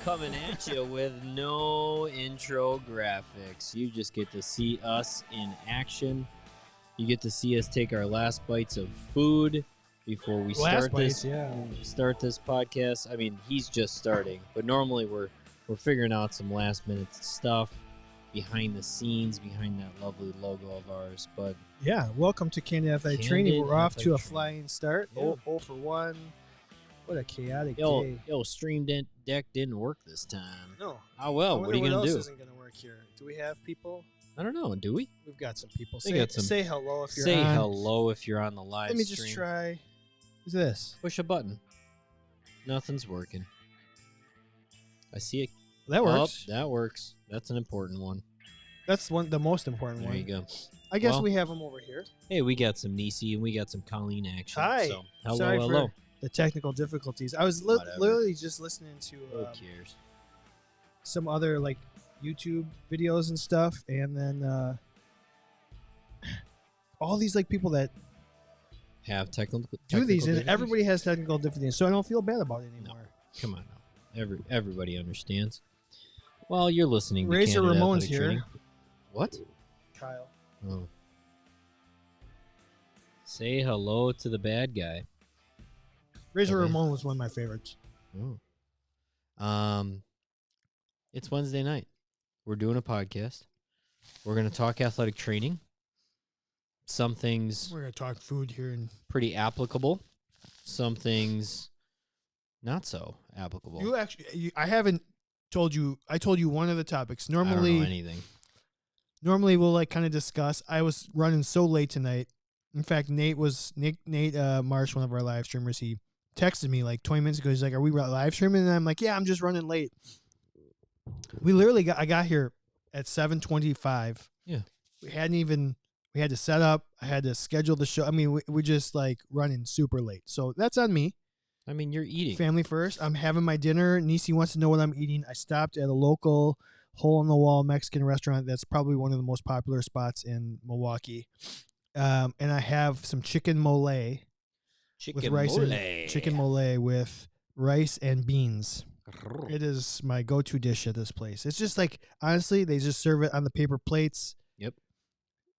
Coming at you with no intro graphics. You just get to see us in action. You get to see us take our last bites of food before we start this podcast. I mean, he's just starting, but normally we're figuring out some last minute stuff behind the scenes, behind that lovely logo of ours. But yeah, welcome to Candid Athletic Trainin. We're off to a flying start. Yeah. 0 for 1. What a chaotic Yo, day. Stream Deck didn't work this time. No. Oh, well, what are you going to do? What else isn't going to work here? Do we have people? I don't know. Do we? We've got some people. Say hello if you're Say on. hello if you're on the live Let me stream. just try. What's this? Push a button. Nothing's working. I see it. That works. Oh, that works. That's an important one. That's the most important There one. you go. I guess Well, we have them over here. Hey, we got some Nisi and we got some Colleen action. Hi. So, hello, Sorry hello. for the technical difficulties. I was Whatever. literally just listening to Who cares? some other like YouTube videos and stuff, and then all these like people that Have technical do these, and difficulties? everybody has technical difficulties, so I don't feel bad about it anymore. Come on now. Everybody understands. Well, you're listening to Razor Candid Ramon's Athletic here. Training. What? Kyle. Oh. Say hello to the bad guy. Razor Okay. Ramon was one of my favorites. Oh. It's Wednesday night. We're doing a podcast. We're going to talk athletic training. Some things We're gonna talk food here, and pretty applicable. Some things not so applicable. you actually, I haven't told you. I told you one of the topics. I don't know Normally, anything. we'll like kind of discuss. I was running so late tonight. In fact, Nate Marsh, one of our live streamers, he texted me like 20 minutes ago. He's like, "Are we live streaming?" And I'm like, "Yeah, I'm just running late." I got here at 7:25. Yeah. We had to set up. I had to schedule the show. I mean, we just like running super late. So that's on me. I mean, you're eating. Family first. I'm having my dinner. Nisi wants to know what I'm eating. I stopped at a local hole-in-the-wall Mexican restaurant that's probably one of the most popular spots in Milwaukee. And I have some chicken mole with rice chicken mole with rice and beans. It is my go-to dish at this place. It's just like, honestly, they just serve it on the paper plates. Yep.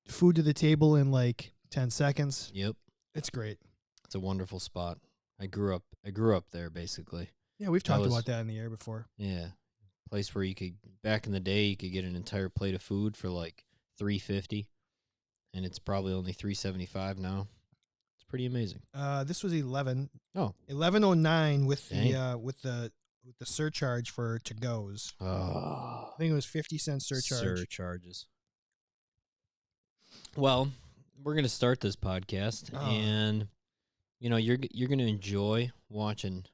Food to the table in like 10 seconds. Yep. It's great. It's a wonderful spot. I grew up there basically. Yeah, we've talked about that in the air before. Yeah. Place where you could, back in the day, you could get an entire plate of food for like $3.50, and it's probably only $3.75 now. It's pretty amazing. This was 11. Oh. 11.09 with Dang. with the surcharge for to-goes. Oh. I think it was 50-cent surcharge. Surcharges. Well, we're gonna start this podcast, and you're gonna enjoy watching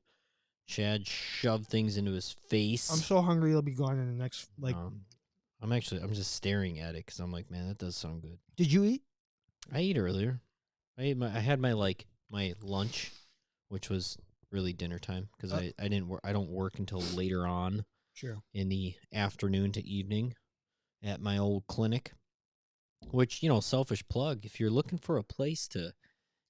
Chad shove things into his face. I'm so hungry it'll be gone in the next I'm just staring at it because I'm like, man, that does sound good. Did you eat? I ate earlier. I had my lunch, which was really dinner time because I don't work until later on. Sure. In the afternoon to evening at my old clinic, which, selfish plug, if you're looking for a place to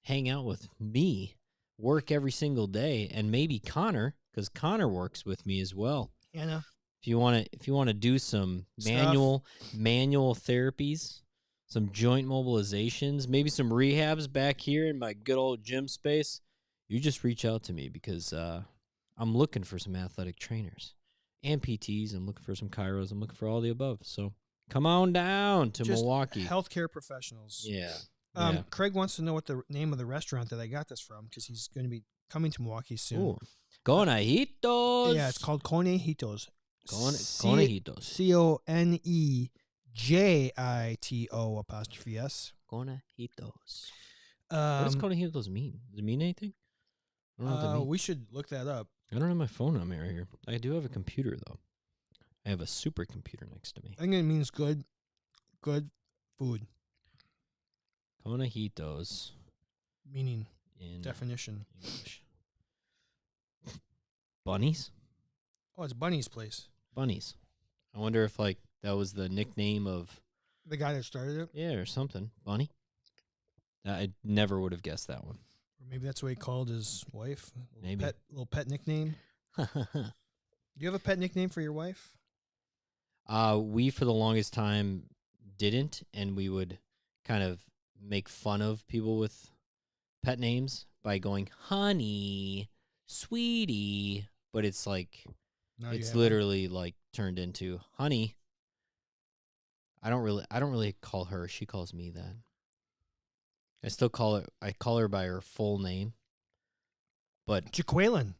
hang out with me, work every single day, and maybe Connor, because Connor works with me as well. Anna. If you want to do some manual therapies, some joint mobilizations, maybe some rehabs back here in my good old gym space, you just reach out to me because I'm looking for some athletic trainers and PTs. I'm looking for some chiros. I'm looking for all the above. So come on down to Milwaukee. Healthcare professionals. Yeah. Craig wants to know what the name of the restaurant that I got this from because he's going to be coming to Milwaukee soon. Ooh. Conejitos. Yeah, it's called Conejitos. Conejitos. CONEJITO''. Conejitos. What does Conejitos mean? Does it mean anything? I don't know what that means. We should look that up. I don't have my phone on me right here. I do have a computer, though. I have a supercomputer next to me. I think it means good food. Conejitos. Meaning, In definition. English. Bunnies? Oh, it's Bunny's place. Bunnies. I wonder if, that was the nickname of... The guy that started it? Yeah, or something. Bunny? I never would have guessed that one. Or maybe that's what he called his wife. Maybe. Little pet nickname. Do you have a pet nickname for your wife? We, for the longest time, didn't, and we would kind of make fun of people with pet names by going, honey, sweetie. But it's like, Now you it's have one? literally like turned into honey. I don't really call her. She calls me that. I call her by her full name, but Jaqueline.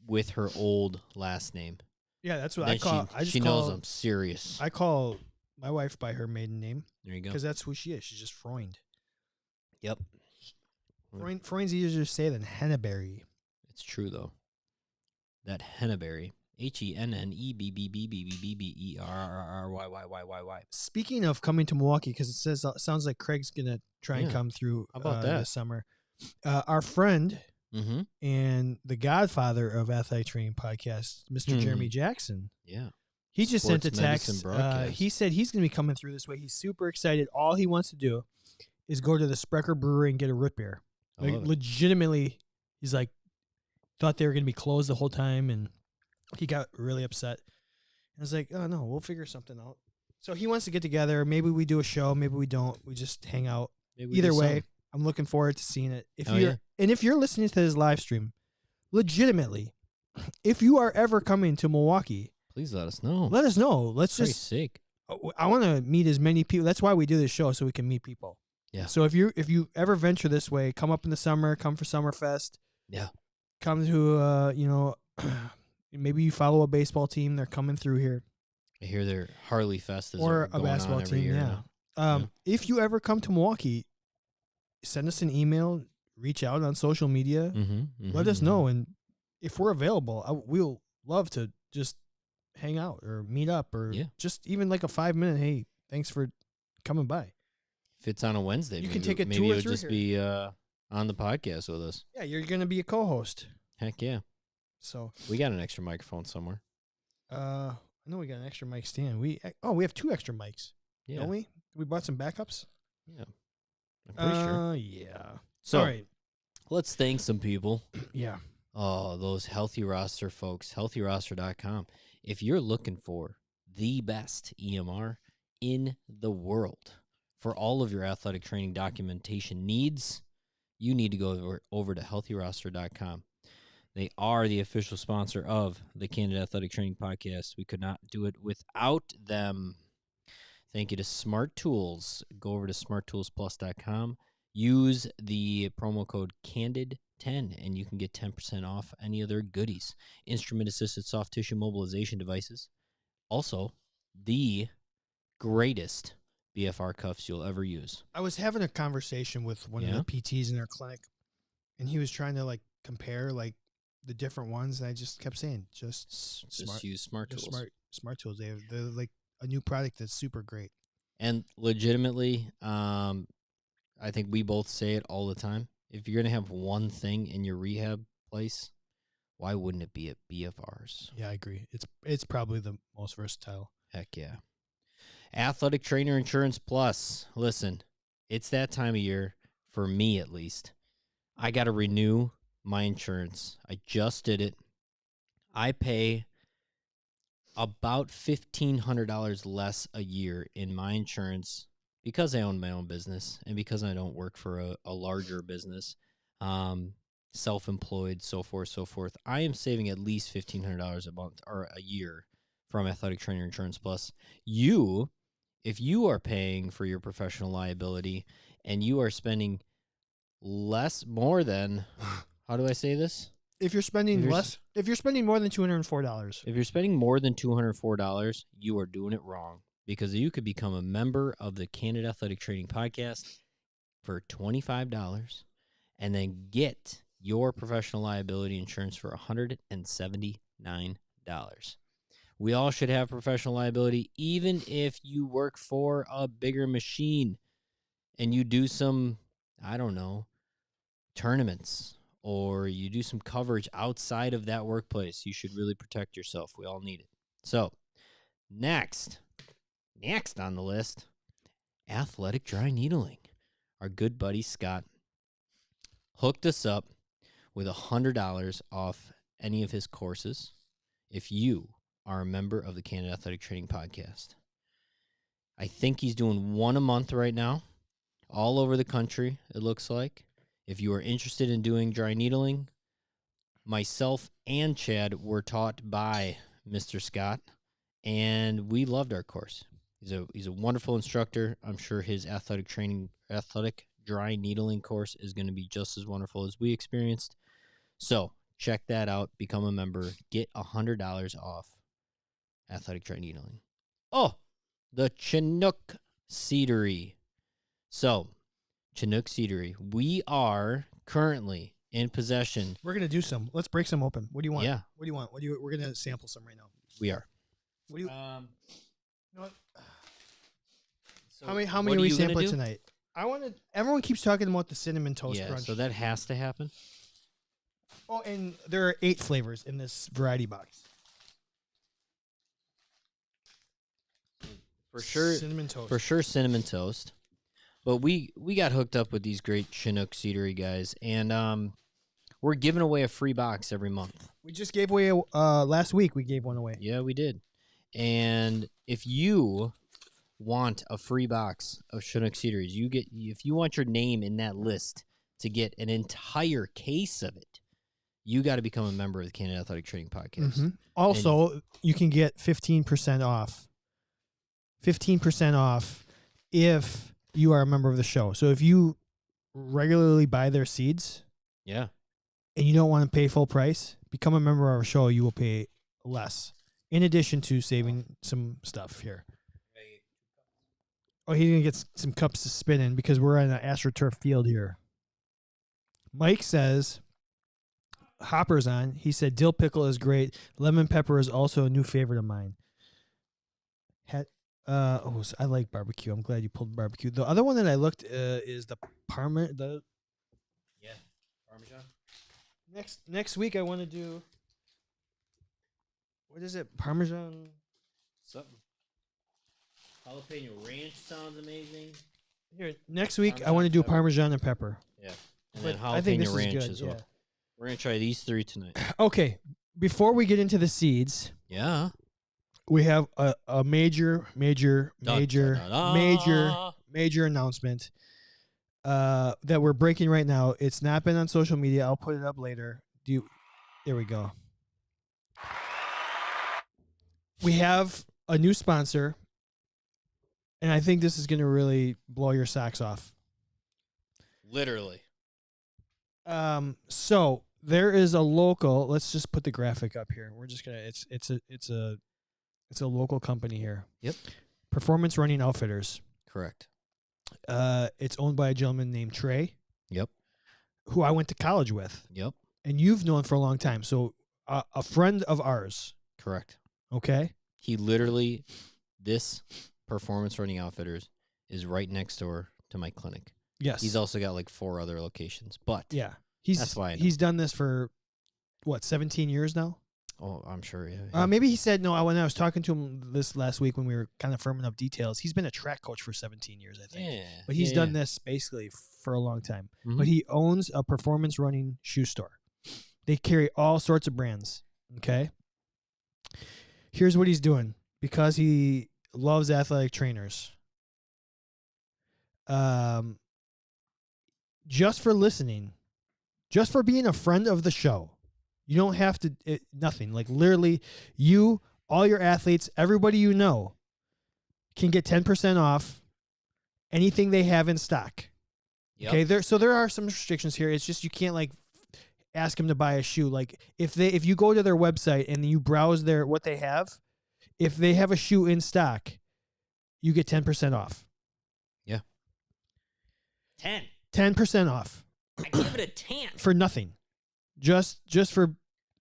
with her old last name. Yeah, that's what I Then call. she knows I'm serious. I call my wife by her maiden name There you go. because that's who she is. She's just Freund. Yep. Freund's easier to say than Henneberry. It's true though. That Henneberry. HENNEBBBBBBBERRRYYYYY. Speaking of coming to Milwaukee, because it sounds like Craig's gonna try and Yeah. come through How about that? this summer. Our friend Mm-hmm. and the godfather of Athletic Training Podcast, Mr. Jeremy Jackson. Yeah. He just sent a Sports medicine text. broadcast. He said he's going to be coming through this way. He's super excited. All he wants to do is go to the Sprecher Brewery and get a root beer. I Like love it. legitimately, he's like, thought they were going to be closed the whole time, and he got really upset. I was like, oh no, we'll figure something out. So he wants to get together. Maybe we do a show. Maybe we don't. We just hang out. Maybe we Either do way, something. I'm looking forward to seeing it. If Oh, you're yeah. and if you're listening to this live stream, legitimately, if you are ever coming to Milwaukee, Please let us know. let us know. Let's Christ's just. sake. I want to meet as many people. That's why we do this show, so we can meet people. Yeah. So if you ever venture this way, come up in the summer, come for Summerfest. Yeah. Come to maybe you follow a baseball team. They're coming through here, I hear their Harley Fest is or a going basketball on every team. year Yeah. now. If you ever come to Milwaukee, send us an email. Reach out on social media. Mm-hmm. Let us know, and if we're available, we'll love to just hang out or meet up, or Yeah. just even like a 5-minute. Hey, thanks for coming by. If it's on a Wednesday, You maybe, can take a maybe tour it'll through just here. be on the podcast with us. Yeah, you're gonna be a co-host. Heck yeah. So We got an extra microphone somewhere. I know we got an extra mic stand. We have 2 extra mics, Yeah. don't we? We bought some backups. Yeah. I'm pretty sure. Yeah. So All right. let's thank some people. Yeah. Oh, those Healthy Roster folks, healthyroster.com. If you're looking for the best EMR in the world for all of your athletic training documentation needs, you need to go over to healthyroster.com. They are the official sponsor of the Candid Athletic Training Podcast. We could not do it without them. Thank you to Smart Tools. Go over to smarttools+.com. Use the promo code CANDID10, and you can get 10% off any of their goodies. Instrument-assisted soft tissue mobilization devices. Also, the greatest BFR cuffs you'll ever use. I was having a conversation with one of the PTs in our clinic, and he was trying to like compare like the different ones, and I just kept saying, just use Smart Tools. Smart Tools. They're like a new product that's super great. And legitimately, I think we both say it all the time. If you're going to have one thing in your rehab place, why wouldn't it be at BFRs? Yeah, I agree. It's probably the most versatile. Heck yeah. Athletic Trainer Insurance Plus. Listen, it's that time of year, for me at least. I got to renew my insurance. I just did it. I pay about $1,500 less a year in my insurance because I own my own business and because I don't work for a larger business, self-employed, so forth. I am saving at least $1,500 a month or a year from Athletic Trainer Insurance Plus. If you are paying for your professional liability and you are spending more than, how do I say this? If you're spending if you're spending more than $204, If you're spending more than $204, you are doing it wrong, because you could become a member of the Candid Athletic Training Podcast for $25 and then get your professional liability insurance for $179. We all should have professional liability, even if you work for a bigger machine and you do some, I don't know, tournaments, or you do some coverage outside of that workplace. You should really protect yourself. We all need it. So, next on the list, athletic dry needling. Our good buddy Scott hooked us up with $100 off any of his courses if you are a member of the Candid Athletic Training Podcast. I think he's doing one a month right now, all over the country, it looks like. If you are interested in doing dry needling, myself and Chad were taught by Mr. Scott, and we loved our course. He's a wonderful instructor. I'm sure his athletic dry needling course is going to be just as wonderful as we experienced. So check that out. Become a member. Get $100 off athletic dry needling. Oh, the Chinook Seedery. So, Chinook Seedery. We are currently in possession. We're gonna do some. Let's break some open. What do you want? Yeah. What do you want? We're gonna sample some right now. We are. What do you? You know what? So How many what are we you gonna sampling do? tonight? Everyone keeps talking about the cinnamon toast crunch. So that has to happen. Oh, and there are 8 flavors in this variety box. For sure, cinnamon toast. For sure, cinnamon toast. But we got hooked up with these great Chinook Seedery guys, and we're giving away a free box every month. We just gave away last week. We gave one away. Yeah, we did. And if you want a free box of Chinook Seederys, if you want your name in that list to get an entire case of it, you got to become a member of the Candid Athletic Training Podcast. Mm-hmm. Also, you can get 15% off. 15% off if you are a member of the show. So if you regularly buy their seeds, yeah, and you don't want to pay full price, become a member of our show. You will pay less, in addition to saving some stuff here. Oh, he's gonna get some cups to spin in because we're on an AstroTurf field here. Mike says, Hopper's on. He said dill pickle is great. Lemon pepper is also a new favorite of mine. I like barbecue. I'm glad you pulled barbecue. The other one that I looked is the Parmesan. Parmesan. Next week I want to do. What is it? Parmesan. Something. Jalapeno ranch sounds amazing. Here next week I want to do Parmesan and pepper. Yeah, and then I think this jalapeno ranch is good, as well. yeah. We're gonna try these 3 tonight. Okay, before we get into the seeds, Yeah. we have a major announcement that we're breaking right now. It's not been on social media. I'll put it up later. There we go. We have a new sponsor, and I think this is going to really blow your socks off. Literally. So there is a local. Let's just put the graphic up here. We're just gonna. It's a local company here. Yep. Performance Running Outfitters. Correct. It's owned by a gentleman named Trey. Yep. Who I went to college with. Yep. And you've known for a long time. So a friend of ours. Correct. Okay. He literally, this Performance Running Outfitters is right next door to my clinic. Yes. He's also got like 4 other locations, but yeah, that's why I know. He's done this for what, 17 years now. Oh, I'm sure. Yeah. Maybe he said no. When I was talking to him this last week when we were kind of firming up details, he's been a track coach for 17 years, I think. Yeah. But he's done this basically for a long time. Mm-hmm. But he owns a performance running shoe store. They carry all sorts of brands. Okay. Here's what he's doing because he loves athletic trainers. Just for listening, just for being a friend of the show. You don't have to, nothing. Like literally, you, all your athletes, everybody you know can get 10% off anything they have in stock. Yep. Okay, so there are some restrictions here. It's just you can't like ask them to buy a shoe. Like if you go to their website and you browse what they have, if they have a shoe in stock, you get 10% off. Yeah. 10% off. I give it a 10 for nothing. Just for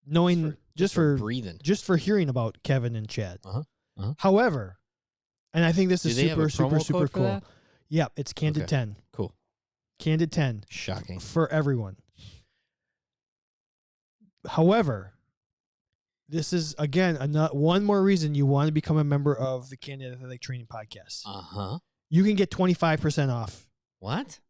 knowing, just for breathing, just for hearing about Kevin and Chad. Uh-huh. However, and I think this is super cool. That? Yeah, it's Candid 10. Cool. Candid 10. Shocking. For everyone. However, this is again one more reason you want to become a member of the Candid Athletic Training Podcast. You can get 25% off. What?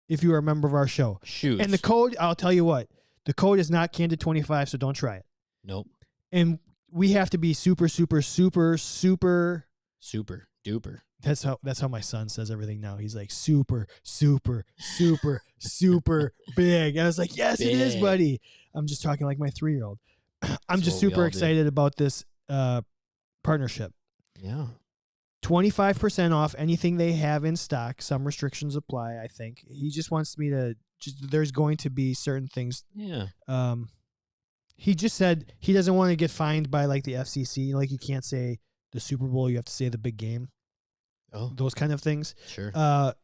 If you are a member of our show. Shoot. And the code, I'll tell you what. The code is not Candid25, so don't try it. Nope. And we have to be super, super, super, super. Super duper. That's how my son says everything now. He's like super, super, super, super big. And I was like, yes, it is, Big. buddy. I'm just talking like my 3-year-old. I'm just what we super all excited about this partnership. Yeah. 25% off anything they have in stock. Some restrictions apply, I think. He just wants me to there's going to be certain things. Yeah. He just said he doesn't want to get fined by like the FCC. Like you can't say the Super Bowl, you have to say the big game. Oh, Those kind of things. sure.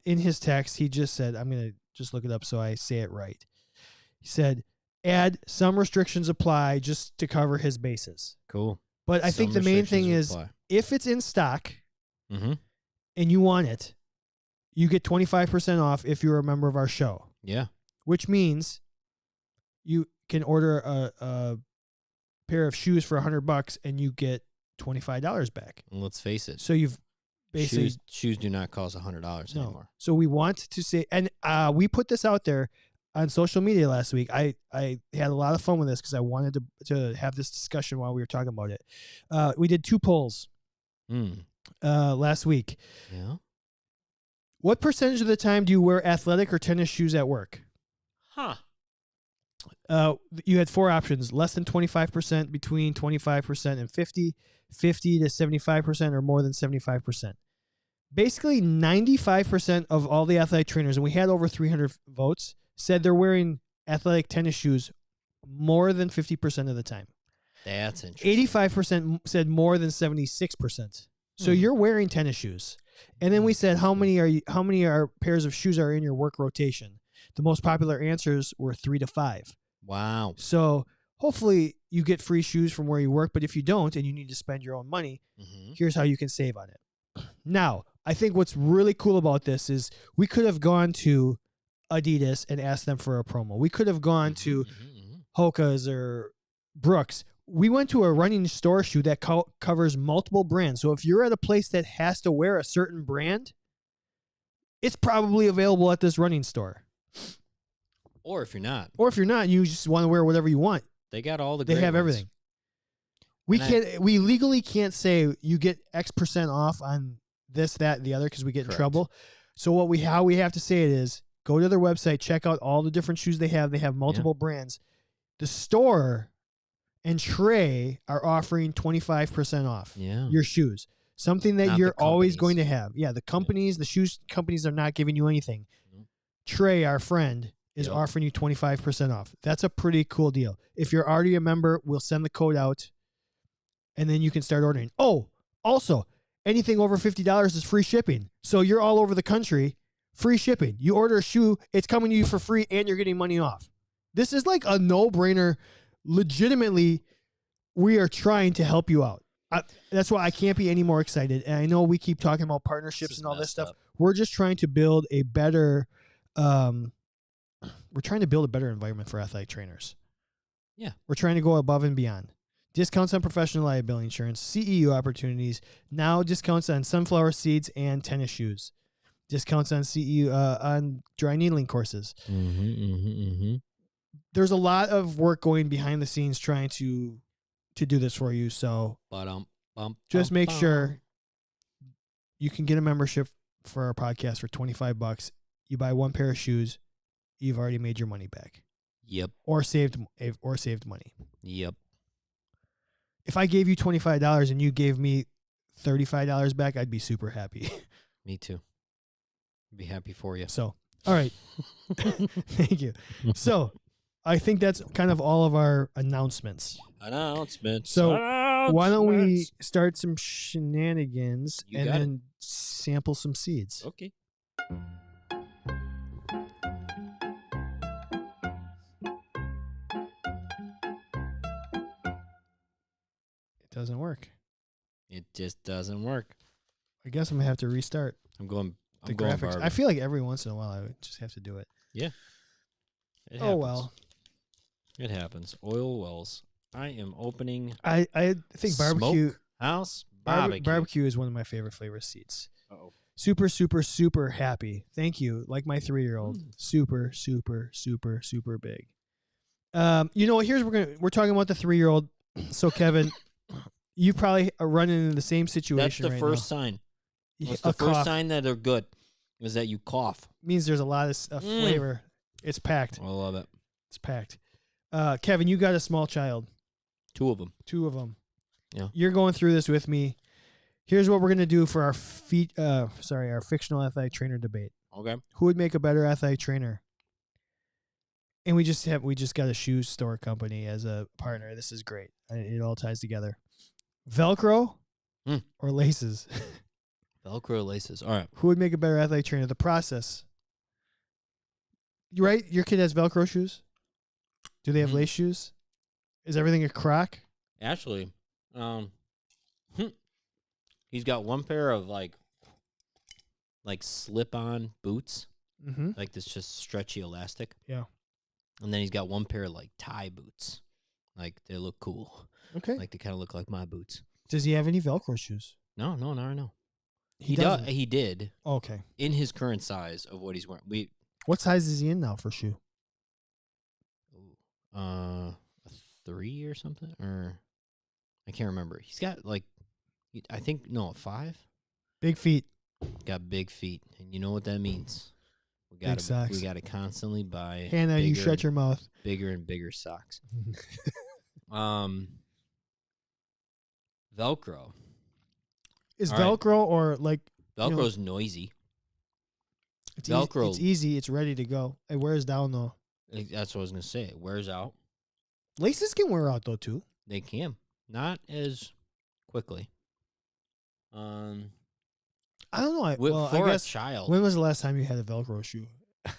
In his text, he just said, I'm going to just look it up so I say it right. He said, add some restrictions apply just to cover his bases. Cool. But I think the main thing is if it's in stock Mm-hmm. and you want it, you get 25% off if you're a member of our show. Yeah. Which means you can order a pair of shoes for $100 and you get $25 back. And let's face it. So you've basically shoes do not cost $100 anymore. So we want to say, and we put this out there on social media last week. I had a lot of fun with this because I wanted to have this discussion while we were talking about it. We did 2 polls last week. Yeah. What percentage of the time do you wear athletic or tennis shoes at work? Huh. You had 4 options: less than 25%, between 25% and 50, 50 to 75%, or more than 75%. Basically, 95% of all the athletic trainers, and we had over 300 votes, said they're wearing athletic tennis shoes more than 50% of the time. That's interesting. 85% said more than 76%. So you're wearing tennis shoes. And then we said, how many pairs of shoes are in your work rotation? The most popular answers were 3 to 5. Wow. So hopefully you get free shoes from where you work, but if you don't and you need to spend your own money, here's how you can save on it. Now, I think what's really cool about this is we could have gone to Adidas and asked them for a promo. We could have gone to Hoka's or Brooks. We went to a running store shoe that covers multiple brands. So if you're at a place that has to wear a certain brand, it's probably available at this running store. Or if you're not. Or if you're not, you just want to wear whatever you want. They got all the They great have ones. everything. We legally can't say you get X% off on this, that, and the other because we get in trouble. So how we have to say it is go to their website, check out all the different shoes they have. They have multiple brands. The store and Trey are offering 25% off your shoes. Something that you're always going to have. Yeah, the companies, the shoes companies are not giving you anything. Trey, our friend, is offering you 25% off. That's a pretty cool deal. If you're already a member, we'll send the code out, and then you can start ordering. Oh, also, anything over $50 is free shipping. So you're all over the country, free shipping. You order a shoe, it's coming to you for free, and you're getting money off. This is like a no-brainer. Legitimately, we are trying to help you out. That's why I can't be any more excited. And I know we keep talking about partnerships and all this stuff. We're just trying to build a better environment for athletic trainers. Yeah. We're trying to go above and beyond. Discounts on professional liability insurance, CEU opportunities, now discounts on sunflower seeds and tennis shoes. Discounts on CEU on dry needling courses. There's a lot of work going behind the scenes trying to do this for you. So just make sure you can get a membership for our podcast for $25. You buy 1 pair of shoes, you've already made your money back. Yep. Or saved money. Yep. If I gave you $25 and you gave me $35 back, I'd be super happy. Me too. I'd be happy for you. So, all right. Thank you. So, I think that's kind of all of our announcements. So, why don't we start some shenanigans then sample some seeds? Okay. It doesn't work. It just doesn't work. I guess I'm going to have to restart. I'm going graphics. Barbara. I feel like every once in a while I would just have to do it. Yeah. It happens. Well. It happens. Oil wells. I am opening. I think barbecue. House barbecue. Barbecue is one of my favorite flavor seeds. Uh-oh. Super, super, super happy. Thank you. Like my 3-year-old. Super, super, super, super big. You know what? We're talking about the 3-year-old. So Kevin, You probably are running into the same That's situation the right first now. sign. What's A the first cough sign that they're good? Is that you cough. means there's a lot of flavor. It's packed. I love it. It's packed. Kevin, you got a small child. 2 of them. 2 of them. Yeah. You're going through this with me. Here's what we're gonna do for our our fictional athletic trainer debate. Okay. Who would make a better athletic trainer? And we just got a shoe store company as a partner. This is great. It all ties together. Velcro or laces? Velcro laces. All right. Who would make a better athletic trainer? The process. You right? Your kid has Velcro shoes? Do they have lace shoes? Is everything a crock? Actually, he's got one pair of like slip-on boots, like this just stretchy elastic. Yeah. And then he's got one pair of like tie boots, like they look cool. Okay. Like they kind of look like my boots. Does he have any Velcro shoes? No, not right now. He does. He did. Okay. In his current size of what he's wearing. What size is he in now for shoe? A 3 or something, or I can't remember. He's got like, I think a 5. Big feet. Got big feet, and you know what that means. We Big socks. We gotta constantly buy. Hannah, you shut your mouth. Bigger and bigger socks. Velcro. Is All right. Velcro or like Velcro's noisy. it's Velcro. It's easy. It's ready to go. It wears down though. That's what I was gonna say. It wears out. Laces can wear out though too. They can, not as quickly. I don't know. I For guess. a child. When was the last time you had a Velcro shoe? I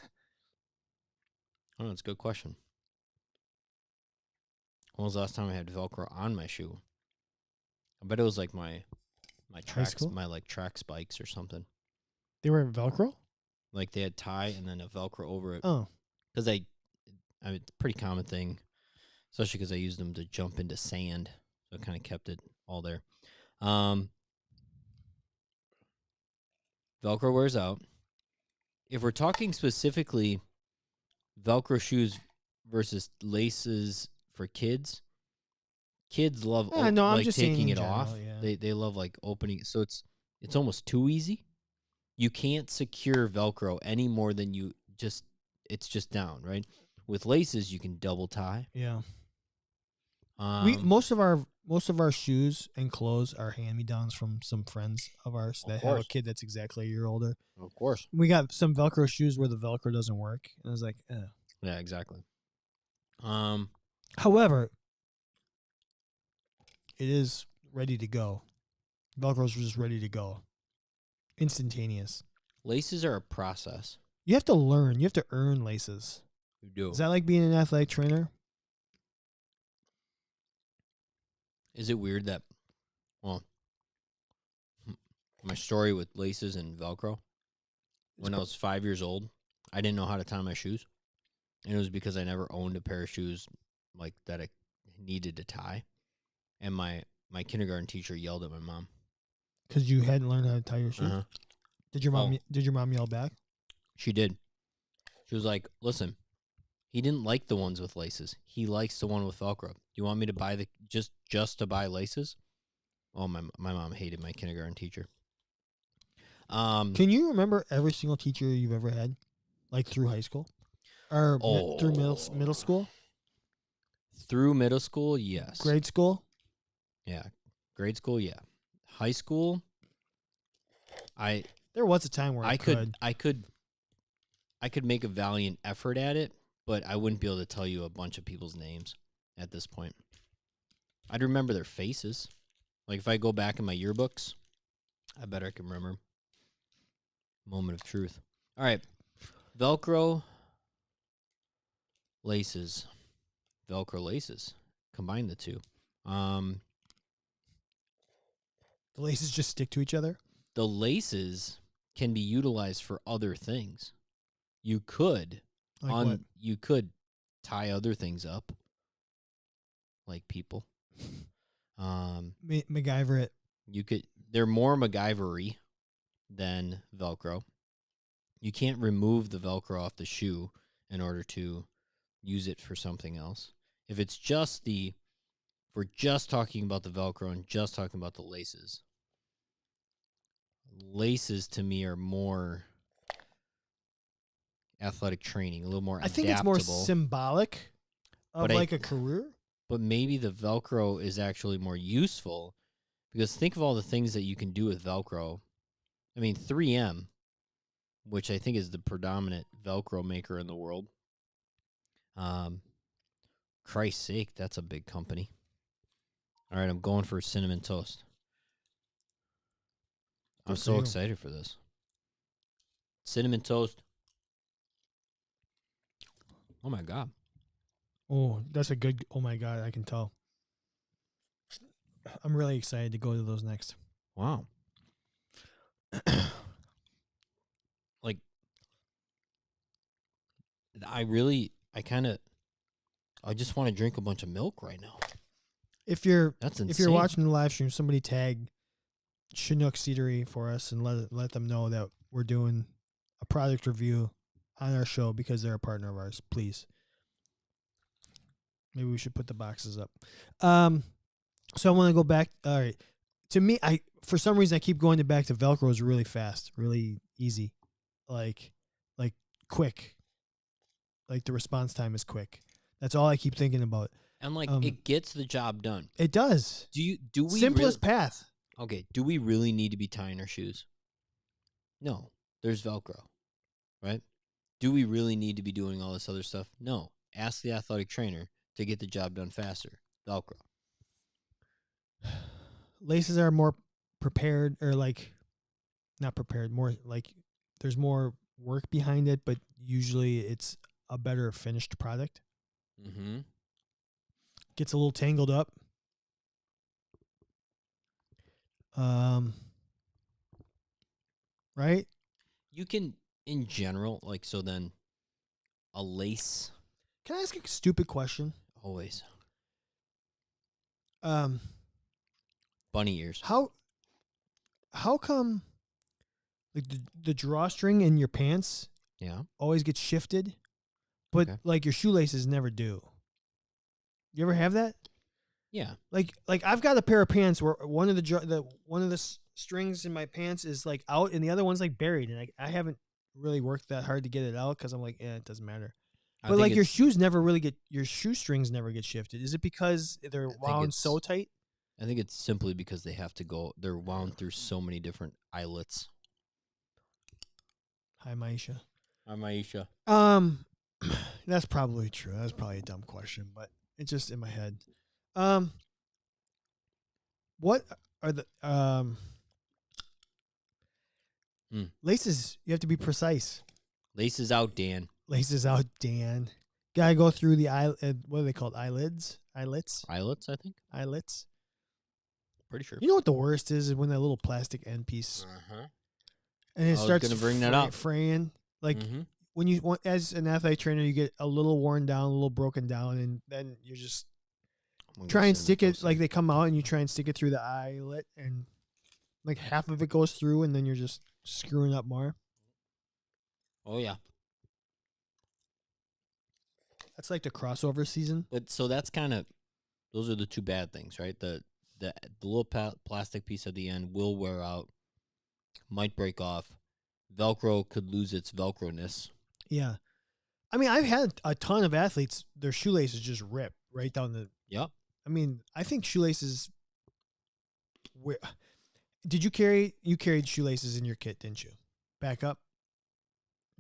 don't know. It's a good question. When was the last time I had Velcro on my shoe? I bet it was like my tracks, my like track spikes or something. They were Velcro? Like they had tie and then a Velcro over it. Oh. Because I mean, it's a pretty common thing, especially because I used them to jump into sand. So it kind of kept it all there. Velcro wears out. If we're talking specifically Velcro shoes versus laces for kids love I'm just taking saying it general, off. yeah. They love like opening. So it's almost too easy. You can't secure Velcro any more than it's just down, right? With laces, you can double tie. Yeah. Most of our shoes and clothes are hand-me-downs from some friends of ours that have a kid that's exactly a year older. Of course. We got some Velcro shoes where the Velcro doesn't work. And I was like, Yeah, exactly. However, it is ready to go. Velcro's just ready to go. Instantaneous. Laces are a process. You have to learn. You have to earn laces. You do. Is that like being an athletic trainer? Is it weird that, well, my story with laces and Velcro, when I was 5 years old, I didn't know how to tie my shoes. And it was because I never owned a pair of shoes like that I needed to tie. And my kindergarten teacher yelled at my mom. Because you hadn't learned how to tie your shoes? Uh-huh. Did your mom yell back? She did. She was like, listen, he didn't like the ones with laces. He likes the one with Velcro. Do you want me to buy just to buy laces? Oh, my mom hated my kindergarten teacher. Can you remember every single teacher you've ever had, like through high school, or through middle school? Through middle school, yes. Grade school, yeah. Grade school, yeah. High school, there was a time where I could make a valiant effort at it, but I wouldn't be able to tell you a bunch of people's names at this point. I'd remember their faces. Like if I go back in my yearbooks, I bet I can remember. Moment of truth. All right. Velcro laces. Velcro laces. Combine the two. The laces just stick to each other? The laces can be utilized for other things. You could what? You could tie other things up, like people. MacGyver it. You could. They're more MacGyver-y than Velcro. You can't remove the Velcro off the shoe in order to use it for something else. If it's just the if we're just talking about the Velcro and just talking about the laces, laces to me are more athletic training, a little more I adaptable. think it's more symbolic of But like a career. But maybe the Velcro is actually more useful because think of all the things that you can do with Velcro. I mean, 3M, which I think is the predominant Velcro maker in the world. Christ's sake, that's a big company. All right, I'm going for cinnamon toast. I'm so excited for this. Cinnamon toast. Oh, my God. Oh, that's a good. Oh, my God. I can tell. I'm really excited to go to those next. Wow. Like, I just want to drink a bunch of milk right now. If you're That's insane. If you're watching the live stream, somebody tag Chinook Seedery for us and let them know that we're doing a product review on our show because they're a partner of ours. Please. Maybe we should put the boxes up. So I want to go back. All right. To me, for some reason I keep going back to Velcro is really fast, really easy, like quick. Like the response time is quick. That's all I keep thinking about. And it gets the job done. It does. Do we simplest path? Okay. Do we really need to be tying our shoes? No. There's Velcro, right? Do we really need to be doing all this other stuff? No. Ask the athletic trainer to get the job done faster. Velcro. Laces are more prepared, or not prepared. More like there's more work behind it, but usually it's a better finished product. Mm-hmm. Gets a little tangled up. Right? You can, in general, so then a lace. Can I ask a stupid question? Always. Bunny ears. How come like the drawstring in your pants always gets shifted, but like your shoelaces never do? You ever have that? Yeah. Like I've got a pair of pants where one of the strings in my pants is like out and the other one's like buried, and I haven't really worked that hard to get it out because I'm like, it doesn't matter. But like your shoes never really your shoestrings never get shifted. Is it because they're wound so tight? I think it's simply because they're wound through so many different eyelets. Hi, Maisha. Hi, Maisha. That's probably true. That's probably a dumb question, but it's just in my head. What are the laces? You have to be precise. Laces out, Dan. Laces out, Dan. Gotta go through the what are they called? Eyelets? Eyelets, I think. Eyelets. Pretty sure. You know what the worst is when that little plastic end piece, and it starts gonna bring that up. fraying. Like when you want, as an athletic trainer, you get a little worn down, a little broken down, and then you're just try and stick it. Like they come out, and you try and stick it through the eyelet, and like half of it goes through, and then you're just screwing up more. Oh yeah. That's like the crossover season. But so that's kind of, those are the two bad things, right? The little plastic piece at the end will wear out, might break off. Velcro could lose its Velcro-ness. Yeah. I mean, I've had a ton of athletes, their shoelaces just rip right down the... Yep. I mean, I think shoelaces... You carried shoelaces in your kit, didn't you? Backup?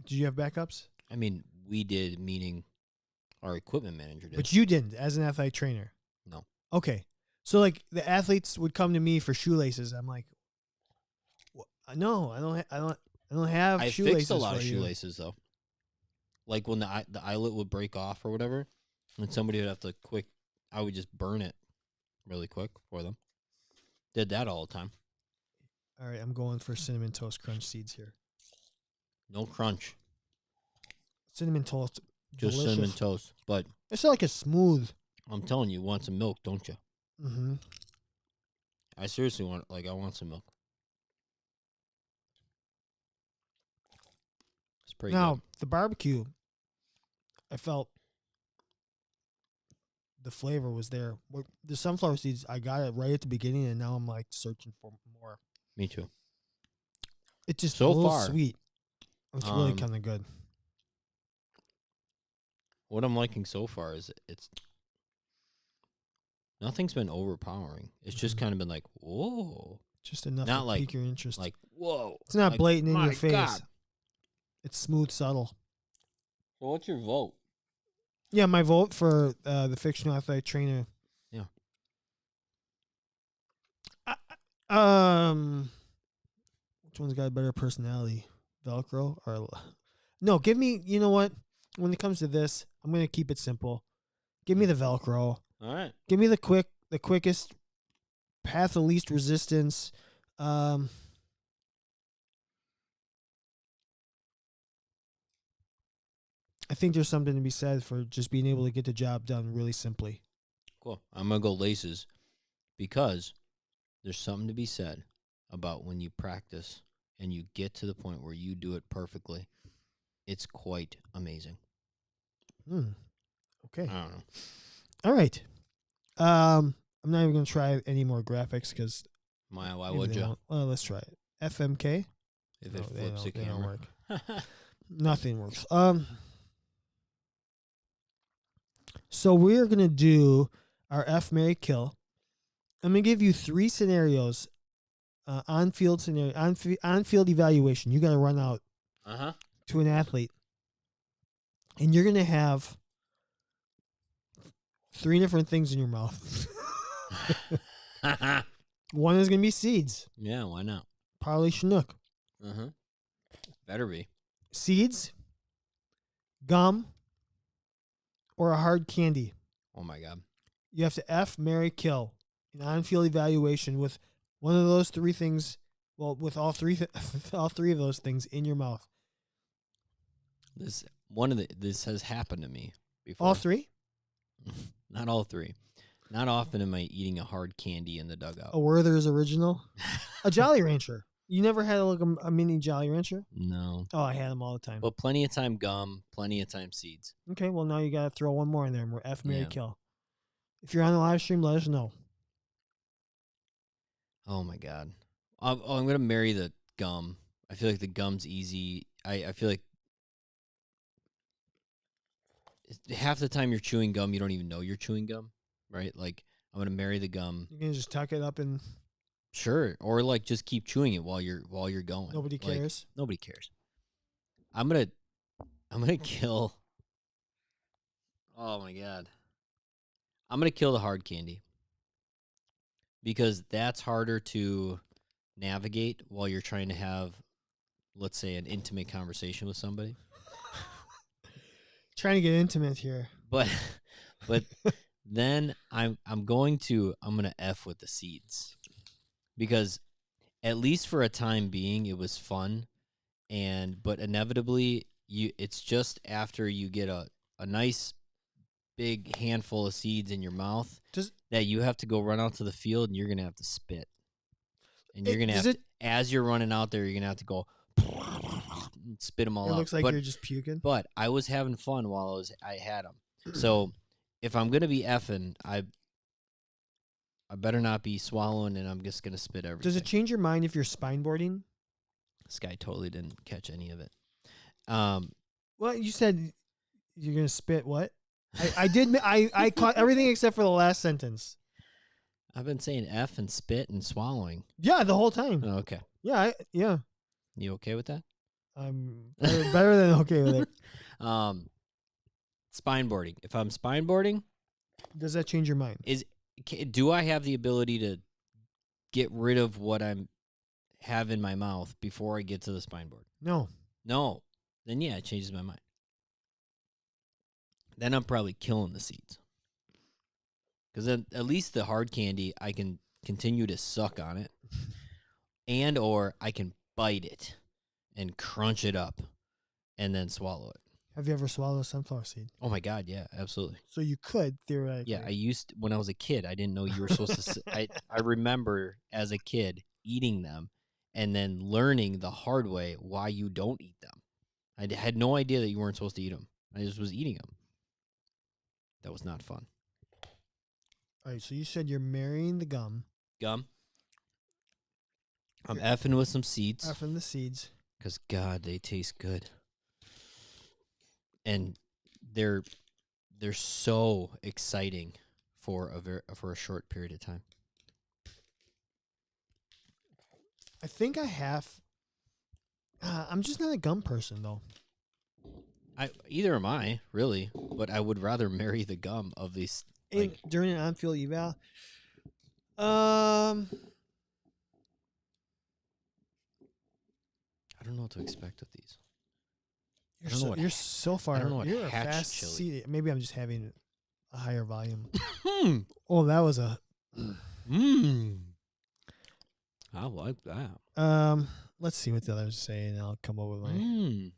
Did you have backups? I mean, we did, meaning our equipment manager did. But you didn't, as an athletic trainer? No. Okay. So, like, the athletes would come to me for shoelaces. I'm like, no, I don't have shoelaces. I fixed a lot of shoelaces, though. Like, when the eyelet would break off or whatever, and somebody would have to I would just burn it really quick for them. Did that all the time. All right, I'm going for Cinnamon Toast Crunch seeds here. No crunch. Cinnamon toast. Just delicious. cinnamon toast. But it's like a smooth. I'm telling you, want some milk, don't you? Mm-hmm. I seriously want some milk. It's pretty good. The barbecue, I felt the flavor was there. The sunflower seeds, I got it right at the beginning, and now I'm like searching for more. Me too. It's just So a little far, sweet. It's really kind of good. What I'm liking so far is nothing's been overpowering. It's just kind of been like, whoa. Just enough Not to like, pique your interest. Like, whoa. It's not like, blatant in my your face. God. It's smooth, subtle. So what's your vote? Yeah, my vote for the fictional athletic trainer. Yeah. Which one's got a better personality? Velcro or no? Give me. You know what? When it comes to this, I'm gonna keep it simple. Give me the Velcro. All right. Give me the quickest path of least resistance. I think there's something to be said for just being able to get the job done really simply. Cool. I'm going to go laces because there's something to be said about when you practice and you get to the point where you do it perfectly. It's quite amazing. Okay. I don't know. All right. I'm not even going to try any more graphics because. Why would you? Well, let's try it. FMK. If it flips the camera. Don't work. Nothing works. So we're gonna do our F, Marry, Kill. I'm gonna give you 3 scenarios, on-field scenario, on-field evaluation. You got to run out to an athlete, and you're gonna have 3 different things in your mouth. One is gonna be seeds. Yeah, why not? Probably Chinook. Better be. Seeds, gum, or a hard candy. Oh my God. You have to F, Marry, Kill. An on-field evaluation with one of those 3 things. Well, with all three of those things in your mouth. This has happened to me before. All 3? Not all 3. Not often am I eating a hard candy in the dugout. A Werther's original? A Jolly Rancher. You never had a mini Jolly Rancher? No. Oh, I had them all the time. But plenty of time gum, plenty of time seeds. Okay, well, now you got to throw one more in there. And we're F, Marry, Kill. If you're on the live stream, let us know. Oh, my God. I'm going to marry the gum. I feel like the gum's easy. I feel like half the time you're chewing gum, you don't even know you're chewing gum, right? Like, I'm going to marry the gum. You can just tuck it up and... Sure. Or, like, just keep chewing it while you're going. Nobody cares? Like, nobody cares. I'm gonna kill... Oh, my God. I'm going to kill the hard candy. Because that's harder to navigate while you're trying to have, let's say, an intimate conversation with somebody. Trying to get intimate here. But then I'm gonna F with the seeds. Because at least for a time being it was fun, but inevitably it's just after you get a nice big handful of seeds in your mouth that you have to go run out to the field and you're going to have to spit. And you're going to have to, as you're running out there, you're going to have to go spit them all out. It looks like you're just puking. But I was having fun while I had them. So if I'm going to be effing, I better not be swallowing and I'm just going to spit everything. Does it change your mind if you're spine boarding? This guy totally didn't catch any of it. Well, you said you're going to spit what? I did. I caught everything except for the last sentence. I've been saying F and spit and swallowing. Yeah, the whole time. Oh, okay. Yeah, yeah. You okay with that? I'm better than okay with it. Spine boarding. If I'm spine boarding, does that change your mind? Do I have the ability to get rid of what I have in my mouth before I get to the spine board? No. Then yeah, it changes my mind. Then I'm probably killing the seeds. Because then at least the hard candy, I can continue to suck on it. Or I can bite it and crunch it up and then swallow it. Have you ever swallowed a sunflower seed? Oh, my God, yeah, absolutely. So you could, theoretically. Yeah, when I was a kid, I didn't know you were supposed to... I remember as a kid eating them and then learning the hard way why you don't eat them. I had no idea that you weren't supposed to eat them. I just was eating them. That was not fun. All right, so you said you're marrying the gum, Gum. I'm effing with some seeds. effing the seeds. Because, God, they taste good. And they're so exciting for a short period of time. I think I have. I'm just not a gum person, though. Either am I, really. But I would rather marry the gum of these. During an on-field eval, I don't know what to expect with these. you're so far. I don't know what you're a hatch fast chili. seed. Maybe I'm just having a higher volume. Oh, that was a. I like that. Let's see what the others say, and I'll come up with my.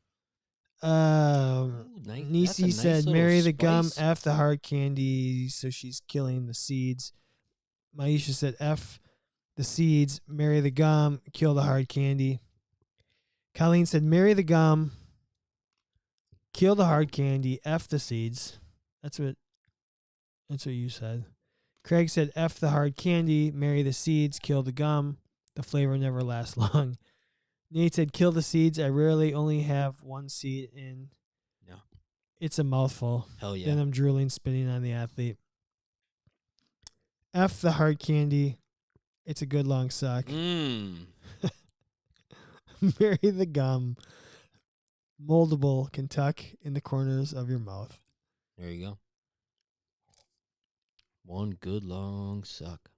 Nice. Nisi Nice said, "Marry the gum, spice. F the hard candy." So she's killing the seeds. Maisha said, "F the seeds, marry the gum, kill the hard candy." Colleen said, "Marry the gum, kill the hard candy, F the seeds." That's what you said. Craig said, "F the hard candy, marry the seeds, kill the gum. The flavor never lasts long." Nate said, "Kill the seeds. I rarely only have one seed in. No. It's a mouthful." Hell yeah. Then I'm drooling, spitting on the athlete. F the hard candy. It's a good long suck. Marry the gum. Moldable can tuck in the corners of your mouth. There you go. One good long suck.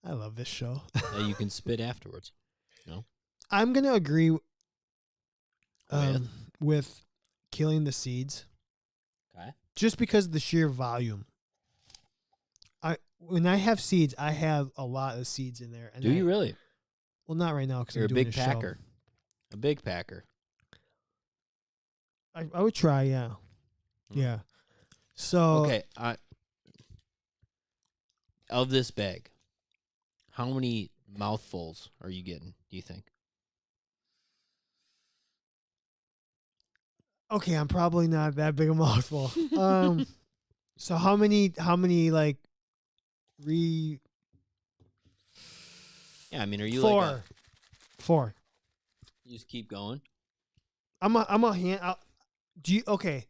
I love this show. That you can spit afterwards. No? I'm going to agree with killing the seeds. Okay. Just because of the sheer volume. When I have seeds, I have a lot of seeds in there. And Do you really? Well, not right now because You're I'm doing a big packer. Show. A big packer. I would try, yeah. Yeah. So okay, of this bag, how many mouthfuls are you getting, do you think? Okay, I'm probably not that big a mouthful. So how many like Yeah, I mean, are you four? Four. You just keep going? I'm a hand. Do you okay?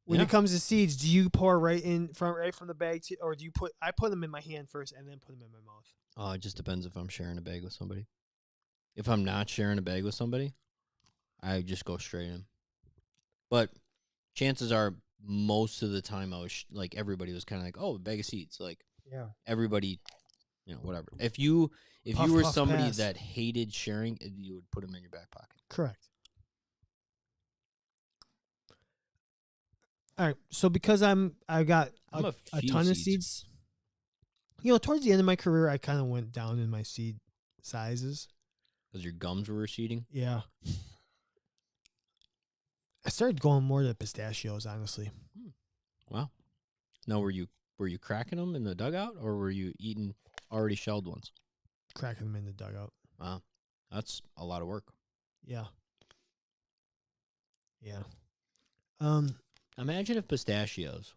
When it comes to seeds, do you pour right from the bag, or do you put? I put them in my hand first and then put them in my mouth. Oh, it just depends if I'm sharing a bag with somebody. If I'm not sharing a bag with somebody, I just go straight in. But chances are, most of the time, I was everybody was kind of like, "Oh, a bag of seeds." Like, yeah, everybody, whatever. If you Puff, were puff, somebody pass. that hated sharing, you would put them in your back pocket. Correct. All right. So because I got a ton of seeds. Towards the end of my career, I kind of went down in my seed sizes. Because your gums were receding? Yeah. I started going more to pistachios, honestly. Wow. Now, were you cracking them in the dugout, or were you eating already shelled ones? Cracking them in the dugout. Wow. That's a lot of work. Yeah. Yeah. Imagine if pistachios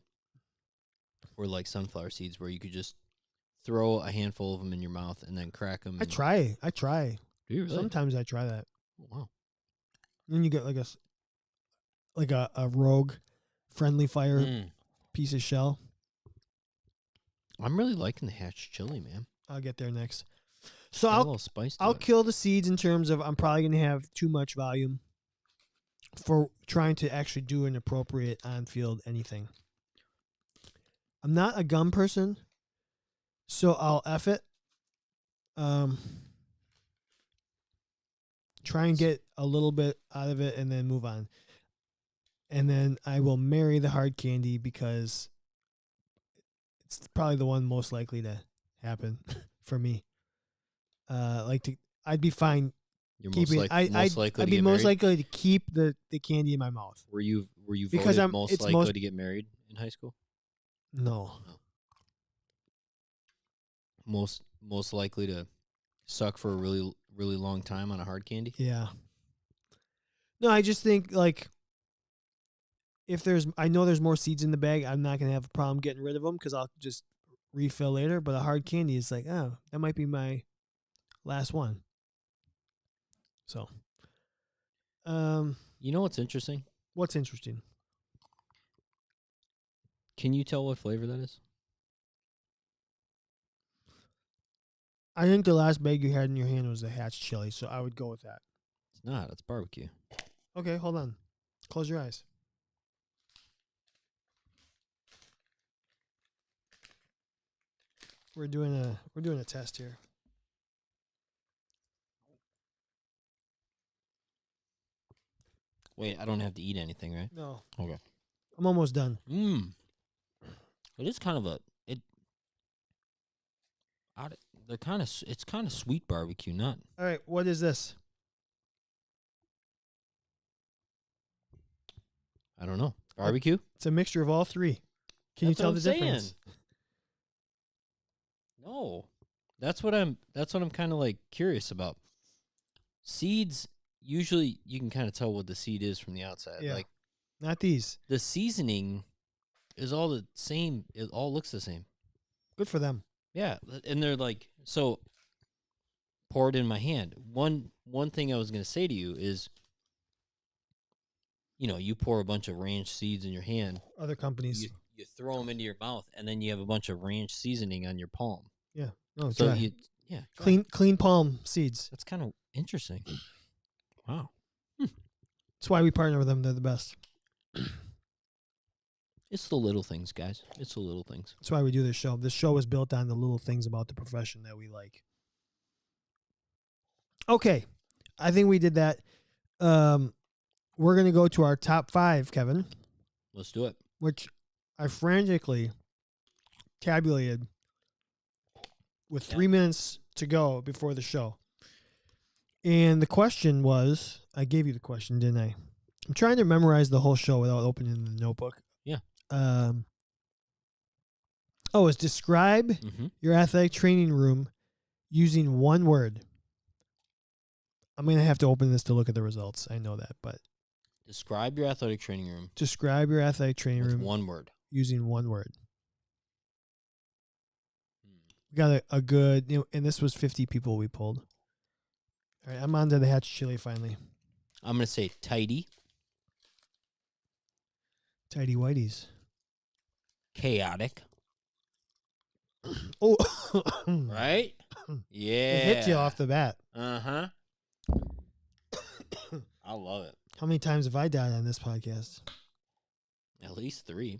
were like sunflower seeds, where you could just throw a handful of them in your mouth and then crack them. I try. Do you really? Sometimes I try that. Oh, wow. Then you get like a rogue friendly fire piece of shell. I'm really liking the hatch chili, man. I'll get there next. So a little spice to I'll it. kill the seeds in terms of I'm probably going to have too much volume for trying to actually do an appropriate on-field anything. I'm not a gum person, so I'll F it. Try and get a little bit out of it and then move on. And then I will marry the hard candy because it's probably the one most likely to happen for me. I'd be fine. You're I'd be most likely to keep the candy in my mouth. Were you because voted most likely to get married in high school? No. Most likely to suck for a really, really long time on a hard candy? Yeah. No, I just think I know there's more seeds in the bag, I'm not gonna have a problem getting rid of them because I'll just refill later. But a hard candy is like, oh, that might be my last one. So, You know what's interesting? what's interesting? Can you tell what flavor that is? I think the last bag you had in your hand was the Hatch chili, so I would go with that. It's not. It's barbecue. Okay, hold on. Close your eyes. We're doing a test here. Wait, I don't have to eat anything, right? No. Okay. I'm almost done. It is kind of a they're kind of it's kind of sweet barbecue, not. All right, what is this? I don't know. Barbecue? It's a mixture of all three. Can you That's tell what the I'm difference? saying. No. That's what I'm kind of like curious about. Seeds, usually you can kind of tell what the seed is from the outside. Yeah. Like Not these. the seasoning is all the same. It all looks the same. Good for them. Yeah, and they're like, so pour it in my hand. One thing I was going to say to you is, you pour a bunch of ranch seeds in your hand. Other companies. You throw them into your mouth, and then you have a bunch of ranch seasoning on your palm. Yeah. No, So dry. dry. Clean palm seeds. That's kind of interesting. Wow. That's why we partner with them. They're the best. It's the little things, guys. It's the little things. That's why we do this show. This show is built on the little things about the profession that we like. Okay. I think we did that. We're going to go to our top 5, Kevin, Let's do it. which I frantically tabulated with 3 minutes to go before the show. And the question was, I gave you the question, didn't I? I'm trying to memorize the whole show without opening the notebook. Yeah. It's describe your athletic training room using one word. I'm going to have to open this to look at the results. I know that, but Describe your athletic training room describe your athletic training with room one word. using one word. We got a good, and this was 50 people we pulled. All right, I'm on to the Hatch chili finally. I'm going to say tidy, Tidy whiteys. chaotic. Oh, Right? Yeah. It hit you off the bat. Uh-huh. I love it. How many times have I died on this podcast? At least 3.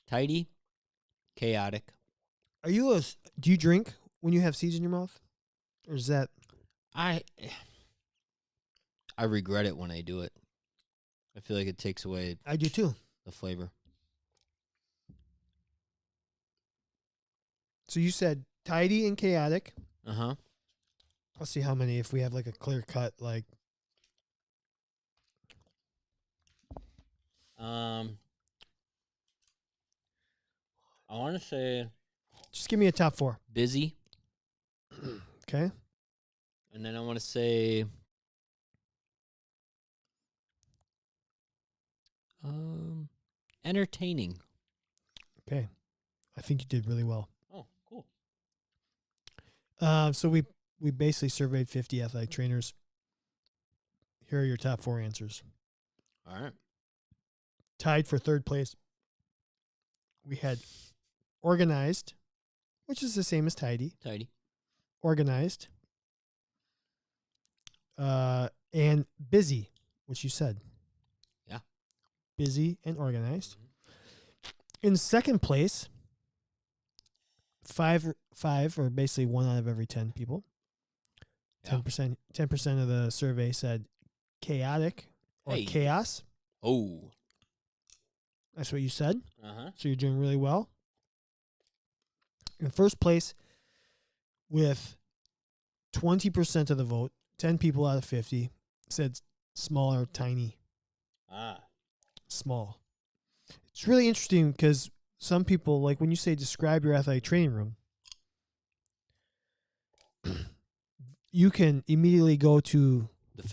Tidy, chaotic. Do you drink when you have seeds in your mouth? Or is that? I regret it when I do it. I feel like it takes away I do too. the flavor. So you said tidy and chaotic. Uh-huh. I'll see how many, if we have like a clear cut, like. I want to say Just give me a top 4. busy, Okay. and then I want to say entertaining. Okay. I think you did really well. Oh, cool. So we basically surveyed 50 athletic trainers. Here are your top 4 answers. All right. Tied for 3rd place, we had organized, which is the same as tidy. Tidy. Organized. And busy, which you said. Yeah. Busy and organized. In 2nd place, 5 or basically 1 out of every 10 people. 10% of the survey said chaotic or chaos. Oh. That's what you said. Uh-huh. So you're doing really well. In 1st place, with 20% of the vote, 10 people out of 50 said small or tiny. Small. It's really interesting because some people, like when you say describe your athletic training room, you can immediately go to The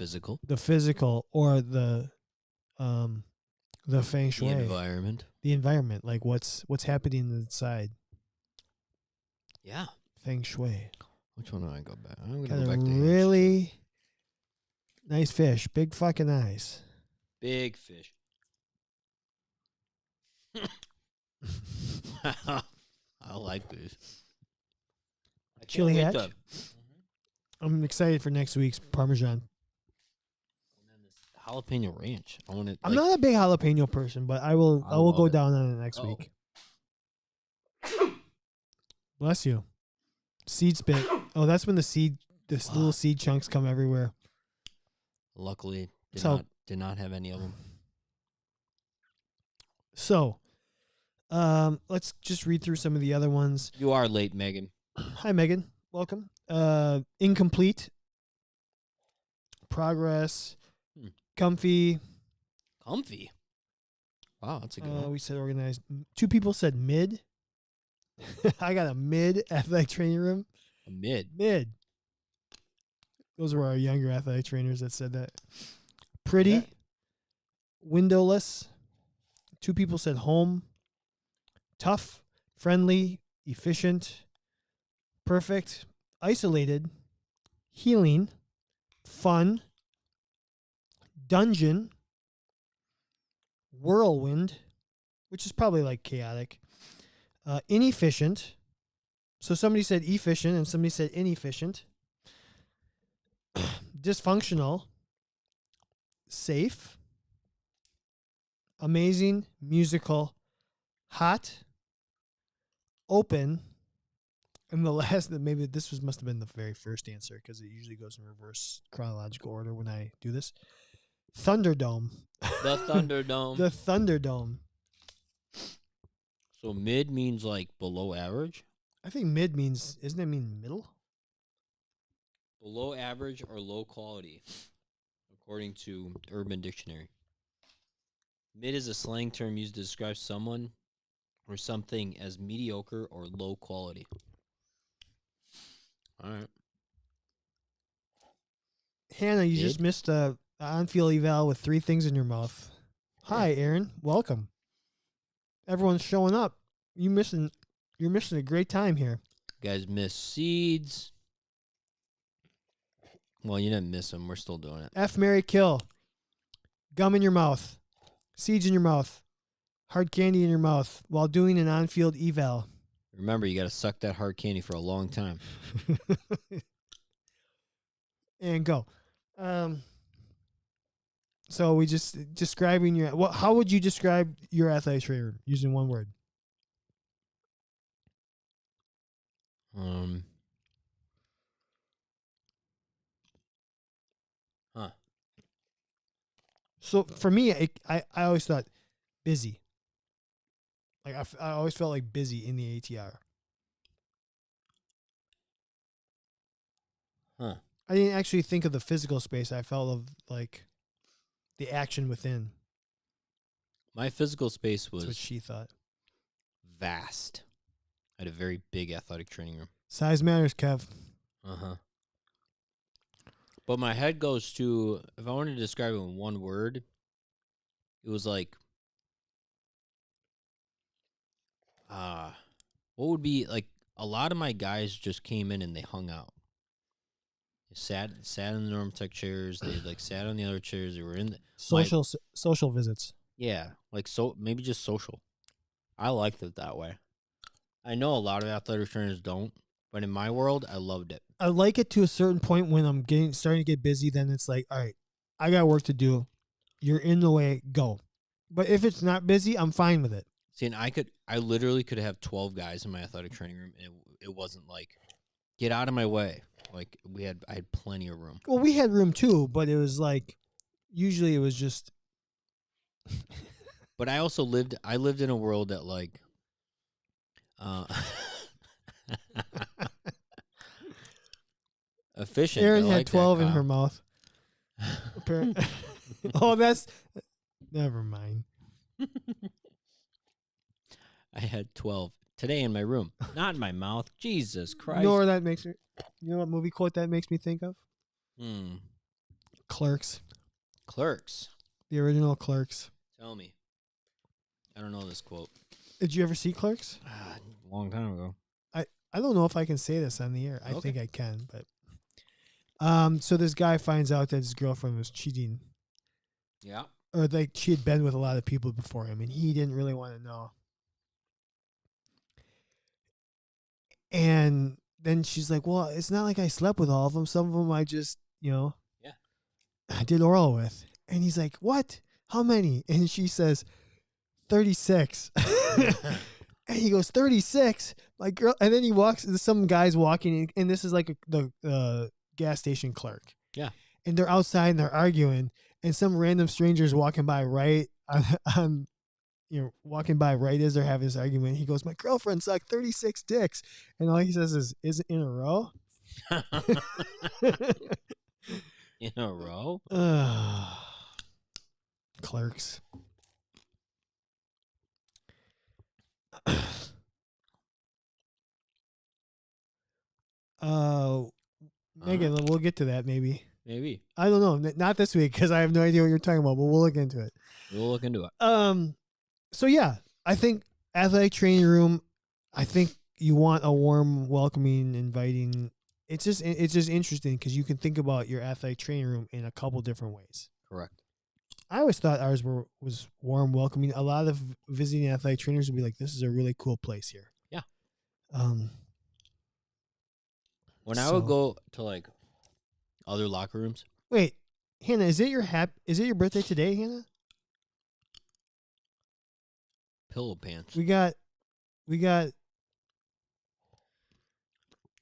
physical. or the The feng The shui. environment. The environment. Like what's happening inside. Yeah. Feng shui. Which one do I go back? I'm going to Got go a back to really nice fish. Big fucking eyes. big fish. I like this. I can't Chili wait hatch? to- I'm excited for next week's Parmesan. And then this jalapeno ranch. I want it. I'm not a big jalapeno person, but I will love go it. down on it next Oh. week. Bless you. Seed spit. Oh, that's when the little seed chunks come everywhere. Luckily, So- did not have any of them. So, let's just read through some of the other ones. You are late, Megan. Hi, Megan. Welcome. Incomplete. Progress. Comfy. Comfy. Wow, that's a good one. We said organized. 2 people said mid. I got a mid athletic training room. A mid. Mid. Those were our younger athletic trainers that said that. Pretty. Yeah. Windowless. 2 people said home. Tough. Friendly. Efficient. Perfect. Isolated. Healing. Fun. Dungeon. Whirlwind, which is probably like chaotic. Inefficient. So somebody said efficient and somebody said inefficient. Dysfunctional. Safe. Amazing. Musical. Hot. Open. And the last, maybe this must have been the very first answer because it usually goes in reverse chronological order when I do this. Thunderdome. The Thunderdome. The Thunderdome. So mid means like below average? I think mid means, isn't it mean middle? Below average or low quality, according to Urban Dictionary. Mid is a slang term used to describe someone or something as mediocre or low quality. All right. Hannah, you Mid? just missed a on-field eval with 3 things in your mouth. Hi, Aaron. Welcome. Everyone's showing up. You're missing a great time here. Guys miss seeds. Well, you didn't miss them. We're still doing it. F, marry, kill. Gum in your mouth. Seeds in your mouth. Hard candy in your mouth while doing an on-field eval. Remember, you got to suck that hard candy for a long time. And go. So we just describing your. How would you describe your athletic trainer using one word? Huh. So for me, I always thought busy. Like I always felt like busy in the ATR. Huh. I didn't actually think of the physical space. I felt of like the action within. My physical space That's what was she thought. vast. I had a very big athletic training room. Size matters, Kev. Uh-huh. But my head goes to, if I wanted to describe it in one word, it was like, what would be, like, a lot of my guys just came in and they hung out. They sat in the normal tech chairs. They, like, sat on the other chairs. They were in the... Social visits. Yeah, like, so maybe just social. I liked it that way. I know a lot of athletic trainers don't, but in my world, I loved it. I like it to a certain point when I'm starting to get busy. Then it's like, all right, I got work to do. You're in the way. Go. But if it's not busy, I'm fine with it. See, and I literally could have 12 guys in my athletic training room, and it wasn't like, get out of my way. Like I had plenty of room. Well, we had room too, but it was like, usually it was just. But I also lived in a world that like, efficient. Erin I had like that, 12 in Kyle. her mouth. Oh, that's. Never mind. I had 12 today in my room, not in my mouth. Jesus Christ. You know where that makes me. You know what movie quote that makes me think of? Clerks. Clerks. The original Clerks. Tell me. don't know this quote. Did you ever see Clerks? A long time ago. I don't know if I can say this on the air. I Okay. think I can, but so this guy finds out that his girlfriend was cheating, Yeah. or like she had been with a lot of people before him, and he didn't really want to know. And then she's like, "Well, it's not like I slept with all of them. Some of them I just, Yeah. I did oral with." And he's like, "What? How many?" And she says, 36. And he goes, 36? My girl. And then he walks, some guy's walking, and this is like the gas station clerk. Yeah. And they're outside and they're arguing, and some random strangers walking by right on walking by right as they're having this argument. He goes, "My girlfriend sucked 36 dicks." And all he says is it in a row? In a row? Clerks. Megan, we'll get to that maybe. Maybe. I don't know. Not this week because I have no idea what you're talking about, but we'll look into it. We'll look into it. So yeah, I think athletic training room, I think you want a warm, welcoming, inviting. It's just interesting because you can think about your athletic training room in a couple different ways. Correct. I always thought ours was warm, welcoming. A lot of visiting athletic trainers would be like, "This is a really cool place here." Yeah. When I So- would go to like other locker rooms, Wait, Hannah, is it your birthday today, Hannah? pillow pants. We got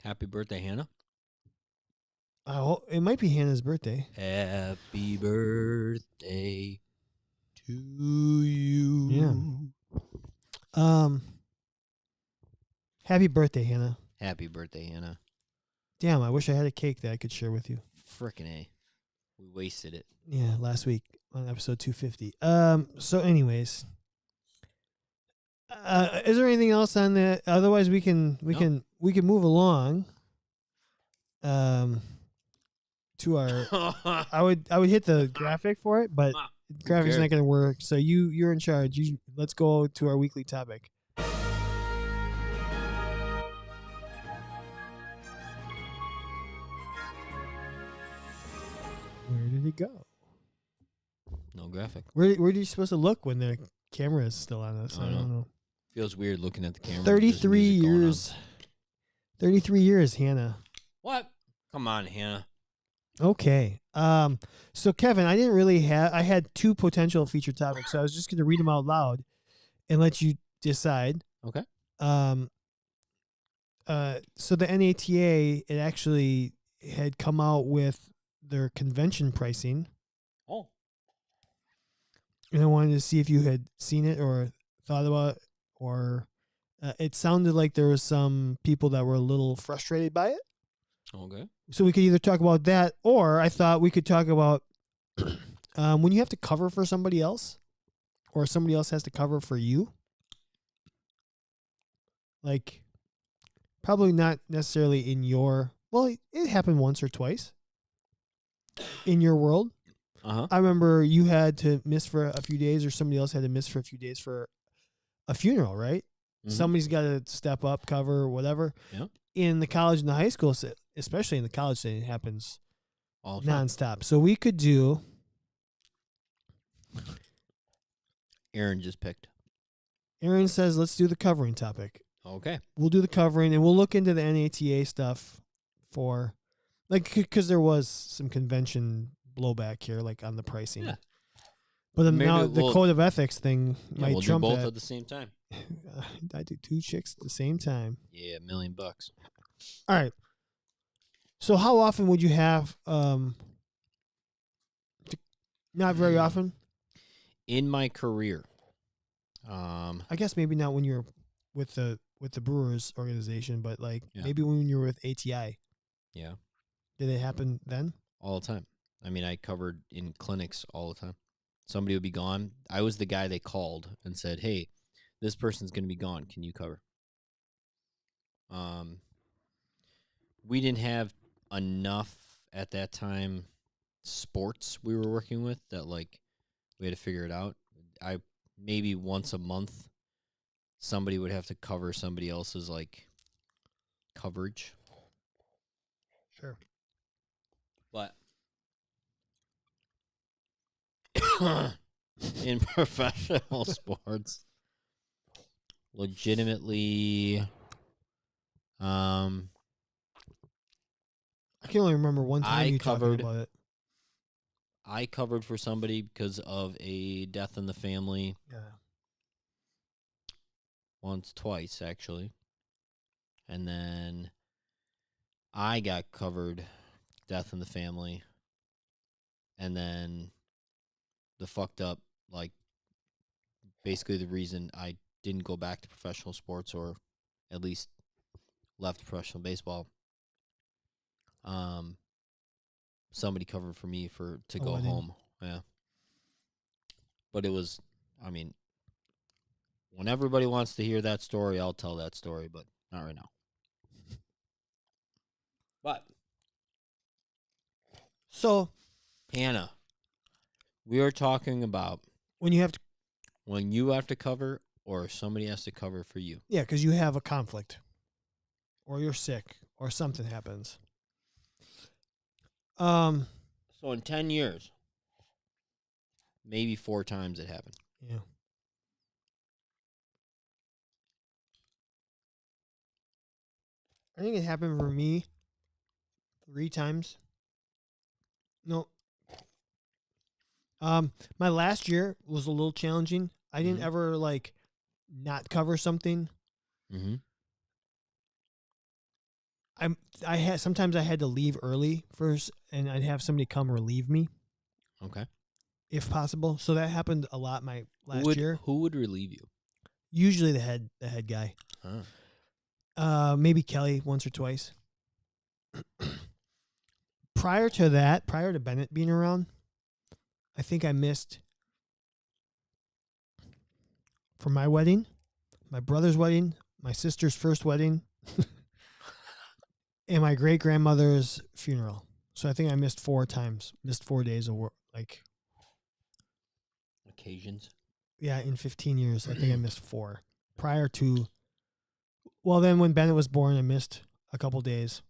Happy birthday, Hannah. it might be Hannah's birthday. Happy birthday to you. Yeah. Happy birthday, Hannah. Happy birthday, Hannah. Damn, I wish I had a cake that I could share with you. Frickin' A. We wasted it. Yeah, last week on episode 250. So anyways, is there anything else on that? Otherwise we can move along. To our I would hit the graphic for it, but graphic's not going to work. So you're in charge. Let's go to our weekly topic. Where did it go? No graphic. Where are you supposed to look when the camera is still on us? I don't know. Feels weird looking at the camera. 33 years. 33 years, Hannah. What? Come on, Hannah. Okay. So Kevin, I had two potential feature topics, so I was just going to read them out loud and let you decide. Okay. So the NATA, it actually had come out with their convention pricing. Oh. And I wanted to see if you had seen it or thought about it, or it sounded like there was some people that were a little frustrated by it. Okay. So we could either talk about that, or I thought we could talk about when you have to cover for somebody else, or somebody else has to cover for you. Like, probably not necessarily in your... Well, it happened once or twice in your world. Uh-huh. I remember you had to miss for a few days, or somebody else had to miss for a few days for a funeral, right? Mm-hmm. Somebody's got to step up, cover, whatever. Yeah. In the college and the high school, especially in the college setting, it happens all the time. nonstop. So we could do... Aaron just picked. Aaron says, let's do the covering topic. Okay. We'll do the covering, and we'll look into the NATA stuff for... Like, because there was some convention blowback here, like on the pricing. Yeah. But now the code of ethics thing might we'll trump do both that. at the same time. I do two chicks at the same time. Yeah, $1 million. All right. So how often would you have? Not very often. In my career, I guess maybe not when you're with the Brewers organization, but like maybe when you were with ATI. Yeah. Did it happen then? All the time. I mean, I covered in clinics all the time. Somebody would be gone. I was the guy they called and said, "Hey, this person's going to be gone. Can you cover?" We didn't have enough at that time sports we were working with that like we had to figure it out. I maybe once a month, somebody would have to cover somebody else's like coverage. Sure. But in professional sports, legitimately, I can only remember one time you talking about it. I covered for somebody because of a death in the family. Yeah. Twice, actually. And then I got covered, death in the family. And then the fucked up, like, basically the reason I didn't go back to professional sports, or at least left professional baseball. Somebody covered for me to go home. Yeah. But it was, I mean, when everybody wants to hear that story, I'll tell that story, but not right now. But so, Hannah, we are talking about when you have to cover, or somebody has to cover for you. Yeah, because you have a conflict, or you're sick, or something happens. So in 10 years, maybe 4 times it happened. Yeah. I think it happened for me 3 times. No. My last year was a little challenging. I didn't ever like not cover something. Mm-hmm. Sometimes I had to leave early first, and I'd have somebody come relieve me. Okay. If possible. So that happened a lot my last year. Who would relieve you? Usually the head guy. Maybe Kelly once or twice. Prior to Bennett being around, I think I missed for my wedding, my brother's wedding, my sister's first wedding, and my great grandmother's funeral. So I think I missed 4 times, missed 4 days of work, like occasions. Yeah, in 15 years, I think I missed 4. Prior to, well, then when Bennett was born, I missed a couple days.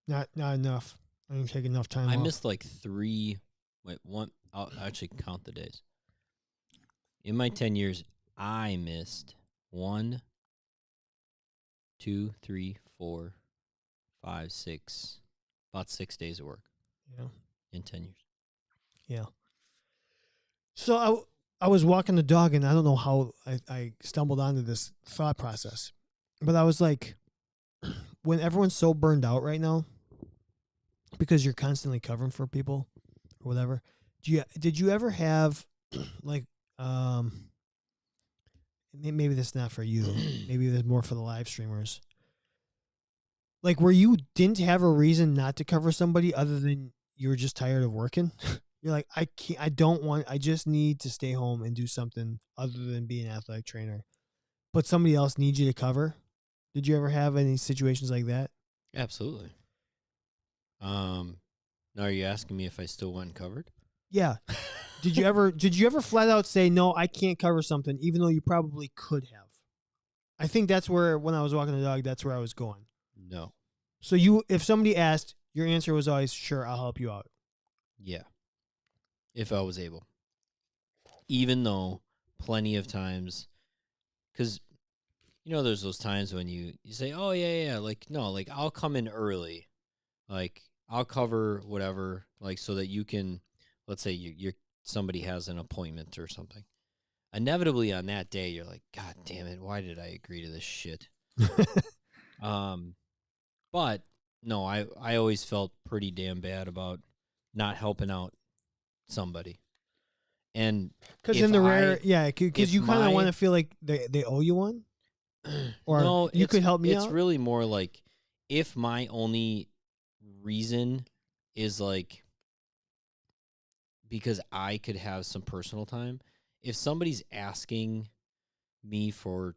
Not enough. I didn't take enough time off. I missed like 3. Wait, one. I'll actually count the days. In my 10 years, I missed 1, 2, 3, 4, 5, 6, about 6 days of work. Yeah. In 10 years. Yeah. So I was walking the dog, and I don't know how I stumbled onto this thought process, but I was like, when everyone's so burned out right now, because you're constantly covering for people or whatever, did you ever have like maybe that's not for you, maybe that's more for the live streamers, like where you didn't have a reason not to cover somebody other than you were just tired of working? You're like, I just need to stay home and do something other than be an athletic trainer, but somebody else needs you to cover. Did you ever have any situations like that? Absolutely. Now are you asking me if I still went and covered? Yeah. Did you ever flat out say, no, I can't cover something, even though you probably could have? I think that's where, when I was walking the dog, that's where I was going. No. So if somebody asked, your answer was always, sure, I'll help you out. Yeah. If I was able. Even though plenty of times, because, there's those times when you say, oh, yeah, like, no, like, I'll come in early. Like, I'll cover whatever, like, so that you can, let's say somebody has an appointment or something. Inevitably on that day, you're like, God damn it, why did I agree to this shit? But no, I always felt pretty damn bad about not helping out somebody. And because in the because you kind of want to feel like they owe you one, or no, you could help me out. It's really more like, if my only reason is like because I could have some personal time, if somebody's asking me for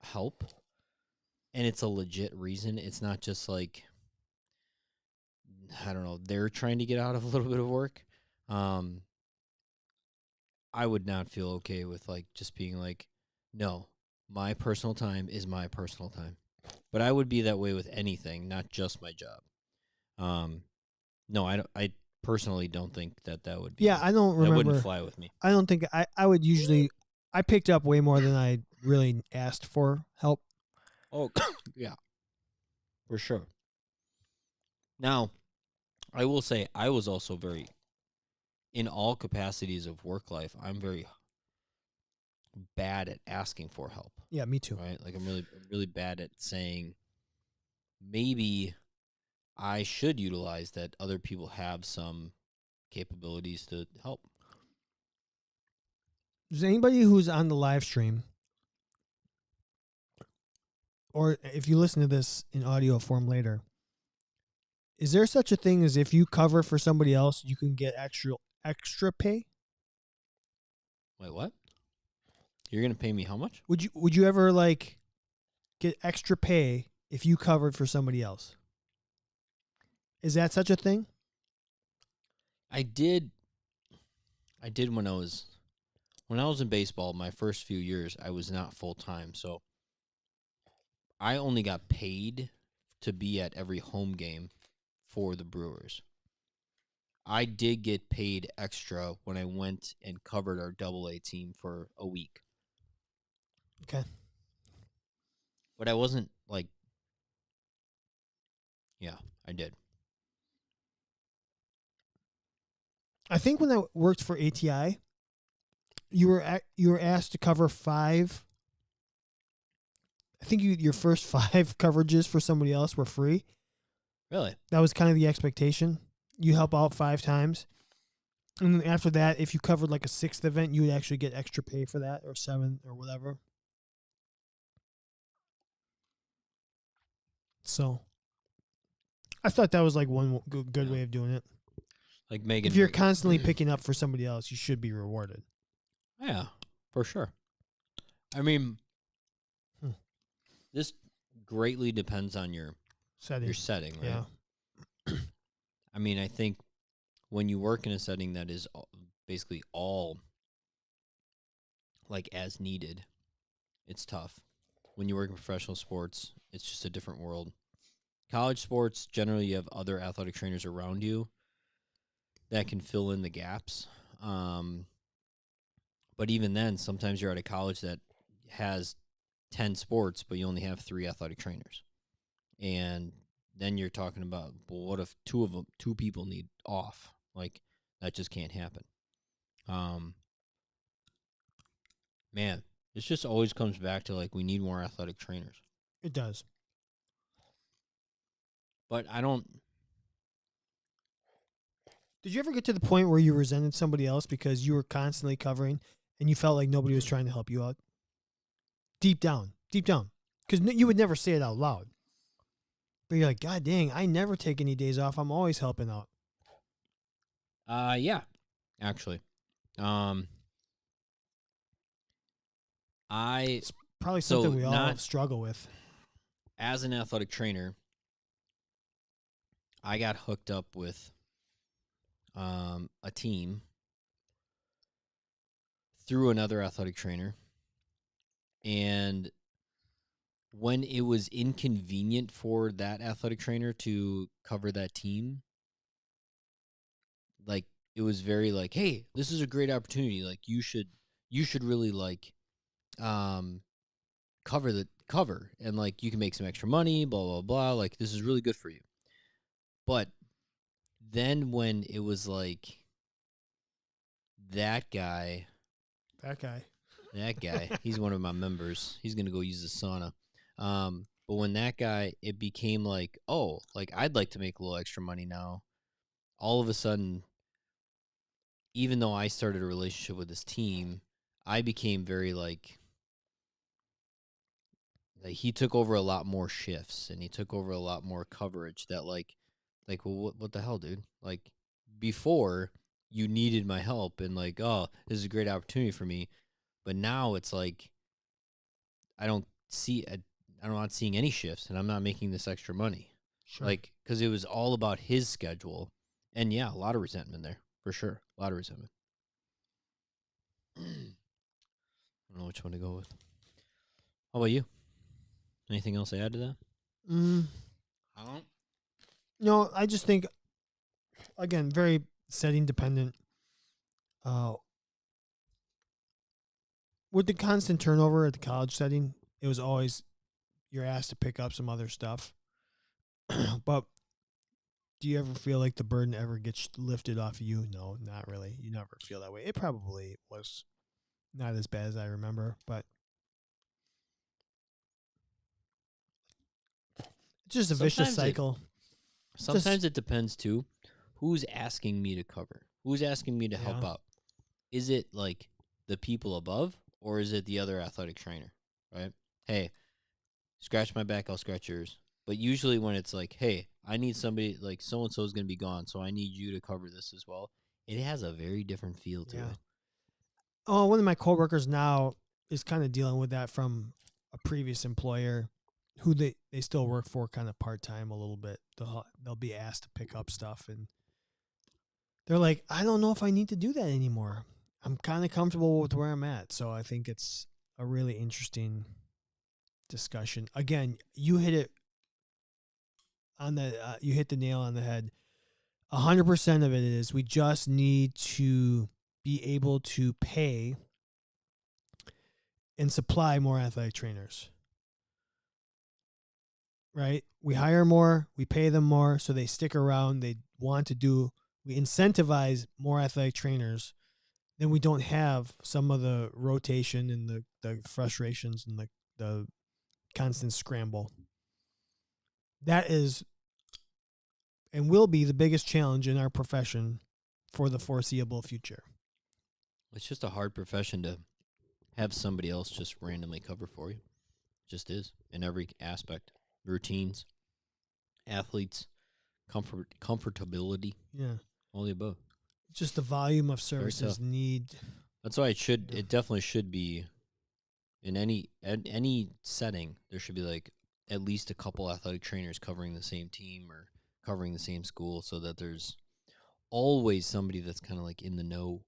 help and it's a legit reason, it's not just like, I don't know, they're trying to get out of a little bit of work. I would not feel okay with like just being like, no, my personal time is my personal time. But I would be that way with anything, not just my job. No, I don't. I personally don't think that would be. Yeah, I don't That wouldn't remember. fly with me. I don't think I would usually. I picked up way more than I really asked for help. Oh, yeah, for sure. Now, I will say I was also very, in all capacities of work life, I'm very bad at asking for help. Yeah, me too. Right? Like I'm really bad at saying maybe I should utilize that other people have some capabilities to help. Does anybody who's on the live stream, or if you listen to this in audio form later, is there such a thing as if you cover for somebody else, you can get extra pay? Wait, what? You're gonna pay me how much? Would you ever like get extra pay if you covered for somebody else? Is that such a thing? I did. I did when I was in baseball. My first few years, I was not full time, so I only got paid to be at every home game for the Brewers. I did get paid extra when I went and covered our AA team for a week. Okay. But I wasn't like, yeah, I did. I think when I worked for ATI, you were asked to cover 5. I think your first 5 coverages for somebody else were free. Really? That was kind of the expectation. You help out 5 times. And then after that, if you covered like a 6th event, you would actually get extra pay for that, or 7 or whatever. So I thought that was like one good way of doing it. Like Megan. If you're constantly picking up for somebody else, you should be rewarded. Yeah, for sure. I mean, this greatly depends on your setting, right? Yeah. I mean, I think when you work in a setting that is basically all like as needed, it's tough. When you work in professional sports, it's just a different world. College sports, generally, you have other athletic trainers around you that can fill in the gaps. But even then, sometimes you're at a college that has 10 sports, but you only have 3 athletic trainers. And then you're talking about, well, what if two people need off? Like, that just can't happen. Man, this just always comes back to, like, we need more athletic trainers. It does. But I don't. Did you ever get to the point where you resented somebody else because you were constantly covering and you felt like nobody was trying to help you out? Deep down. Because you would never say it out loud. But you're like, God dang, I never take any days off. I'm always helping out. Yeah, actually. It's probably something we all struggle with. As an athletic trainer, I got hooked up with a team through another athletic trainer. And when it was inconvenient for that athletic trainer to cover that team, like it was very like, hey, this is a great opportunity. Like you should really like cover and like you can make some extra money, blah blah blah. Like this is really good for you. But then when it was like that guy, he's one of my members. He's gonna go use the sauna. But when that guy, it became like, oh, like I'd like to make a little extra money now. All of a sudden, even though I started a relationship with this team, I became very like he took over a lot more shifts and he took over a lot more coverage that like well, what the hell, dude? Like before you needed my help and like, oh, this is a great opportunity for me. But now it's like I'm not seeing any shifts and I'm not making this extra money. Sure. Like, because it was all about his schedule. And yeah, a lot of resentment there, for sure. A lot of resentment. I don't know which one to go with. How about you? Anything else to add to that? I don't. No, I just think, again, very setting dependent. With the constant turnover at the college setting, it was always you're asked to pick up some other stuff. But do you ever feel like the burden ever gets lifted off of you? No, not really. You never feel that way. It probably was not as bad as I remember, but it's just a vicious cycle. Sometimes it depends too. Who's asking me to cover? Who's asking me to help out? Is it like the people above, or is it the other athletic trainer? Right? Hey, scratch my back, I'll scratch yours. But usually when it's like, hey, I need somebody, like so-and-so is going to be gone, so I need you to cover this as well, it has a very different feel to it. Oh, one of my coworkers now is kind of dealing with that from a previous employer who they still work for kind of part-time a little bit. They'll be asked to pick up stuff, and they're like, I don't know if I need to do that anymore. I'm kind of comfortable with where I'm at. So I think it's a really interesting discussion. Again, you hit it on the you hit the nail on the head. 100% of it is we just need to be able to pay and supply more athletic trainers. Right? We hire more, we pay them more, so they stick around. They want to do. We incentivize more athletic trainers. Then we don't have some of the rotation and the frustrations and the constant scramble. That is and will be the biggest challenge in our profession for the foreseeable future. It's just a hard profession to have somebody else just randomly cover for you. It just is in every aspect. Routines, athletes, comfortability. Yeah. All the above. Just the volume of services need. That's why it definitely should be in any setting, there should be like at least a couple athletic trainers covering the same team or covering the same school, so that there's always somebody that's kind of like in the know.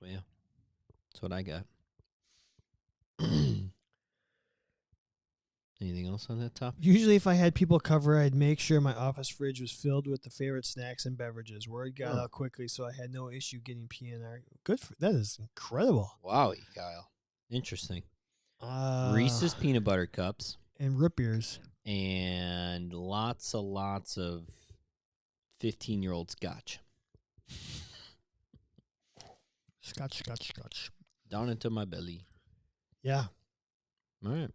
Well, yeah, that's what I got. Anything else on that topic? Usually, if I had people cover, I'd make sure my office fridge was filled with the favorite snacks and beverages. Word got out quickly, so I had no issue getting PNR. That is incredible. Wow, Kyle. Interesting. Reese's peanut butter cups and root beers and lots of 15-year-old scotch. Scotch. Down into my belly. Yeah. All right.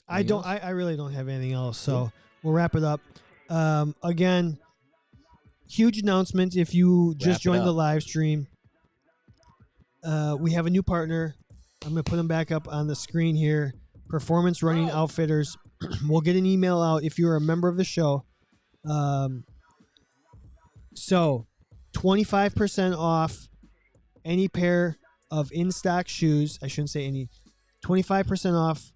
I really don't have anything else, so we'll wrap it up. Again, huge announcement if you just joined the live stream. We have a new partner. I'm going to put them back up on the screen here. Performance Running Outfitters. We'll get an email out if you're a member of the show. So 25% off any pair of in-stock shoes. I shouldn't say any. 25% off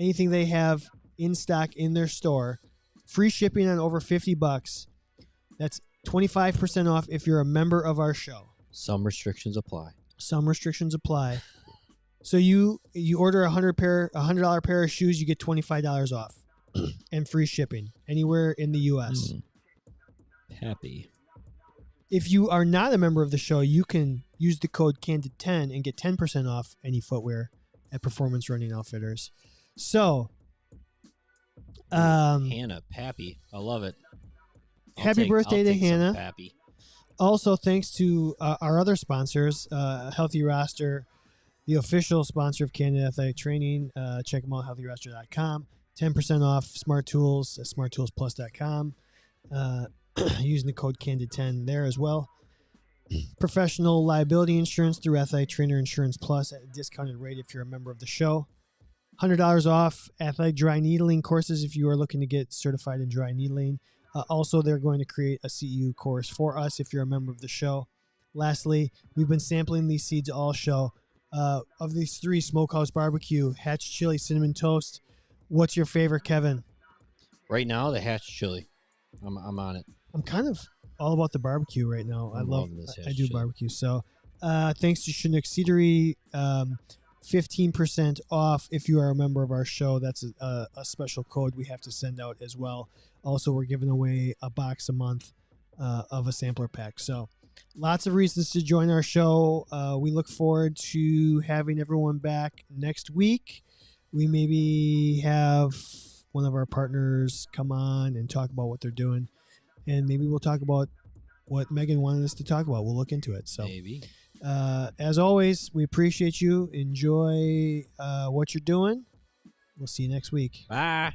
anything they have in stock in their store. Free shipping on over $50. That's 25% off if you're a member of our show. Some restrictions apply. So you order a $100 pair of shoes, you get $25 off and free shipping anywhere in the U.S. Happy. If you are not a member of the show, you can use the code CANDID10 and get 10% off any footwear at Performance Running Outfitters. So, Hannah, Pappy, I love it. Happy birthday to Hannah. Pappy. Also, thanks to our other sponsors, Healthy Roster, the official sponsor of Candid Athletic Trainin. Check them out, healthyroster.com. 10% off Smart Tools at smarttoolsplus.com. Using the code CANDID10 there as well. Professional liability insurance through Athletic Trainer Insurance Plus at a discounted rate if you're a member of the show. $100 off athletic dry needling courses if you are looking to get certified in dry needling. Also, they're going to create a CEU course for us if you're a member of the show. Lastly, we've been sampling these seeds all show. Of these three, Smokehouse Barbecue, Hatch Chili Cinnamon Toast. What's your favorite, Kevin? Right now, the Hatch Chili. I'm on it. I'm kind of all about the barbecue right now. I love this. I do barbecue. So thanks to Chinook Seedery. 15% off if you are a member of our show. That's a special code we have to send out as well. Also, we're giving away a box a month of a sampler pack. So lots of reasons to join our show. We look forward to having everyone back next week. We maybe have one of our partners come on and talk about what they're doing. And maybe we'll talk about what Megan wanted us to talk about. We'll look into it. So Maybe. as always, we appreciate you. Enjoy what you're doing. We'll see you next week. Bye.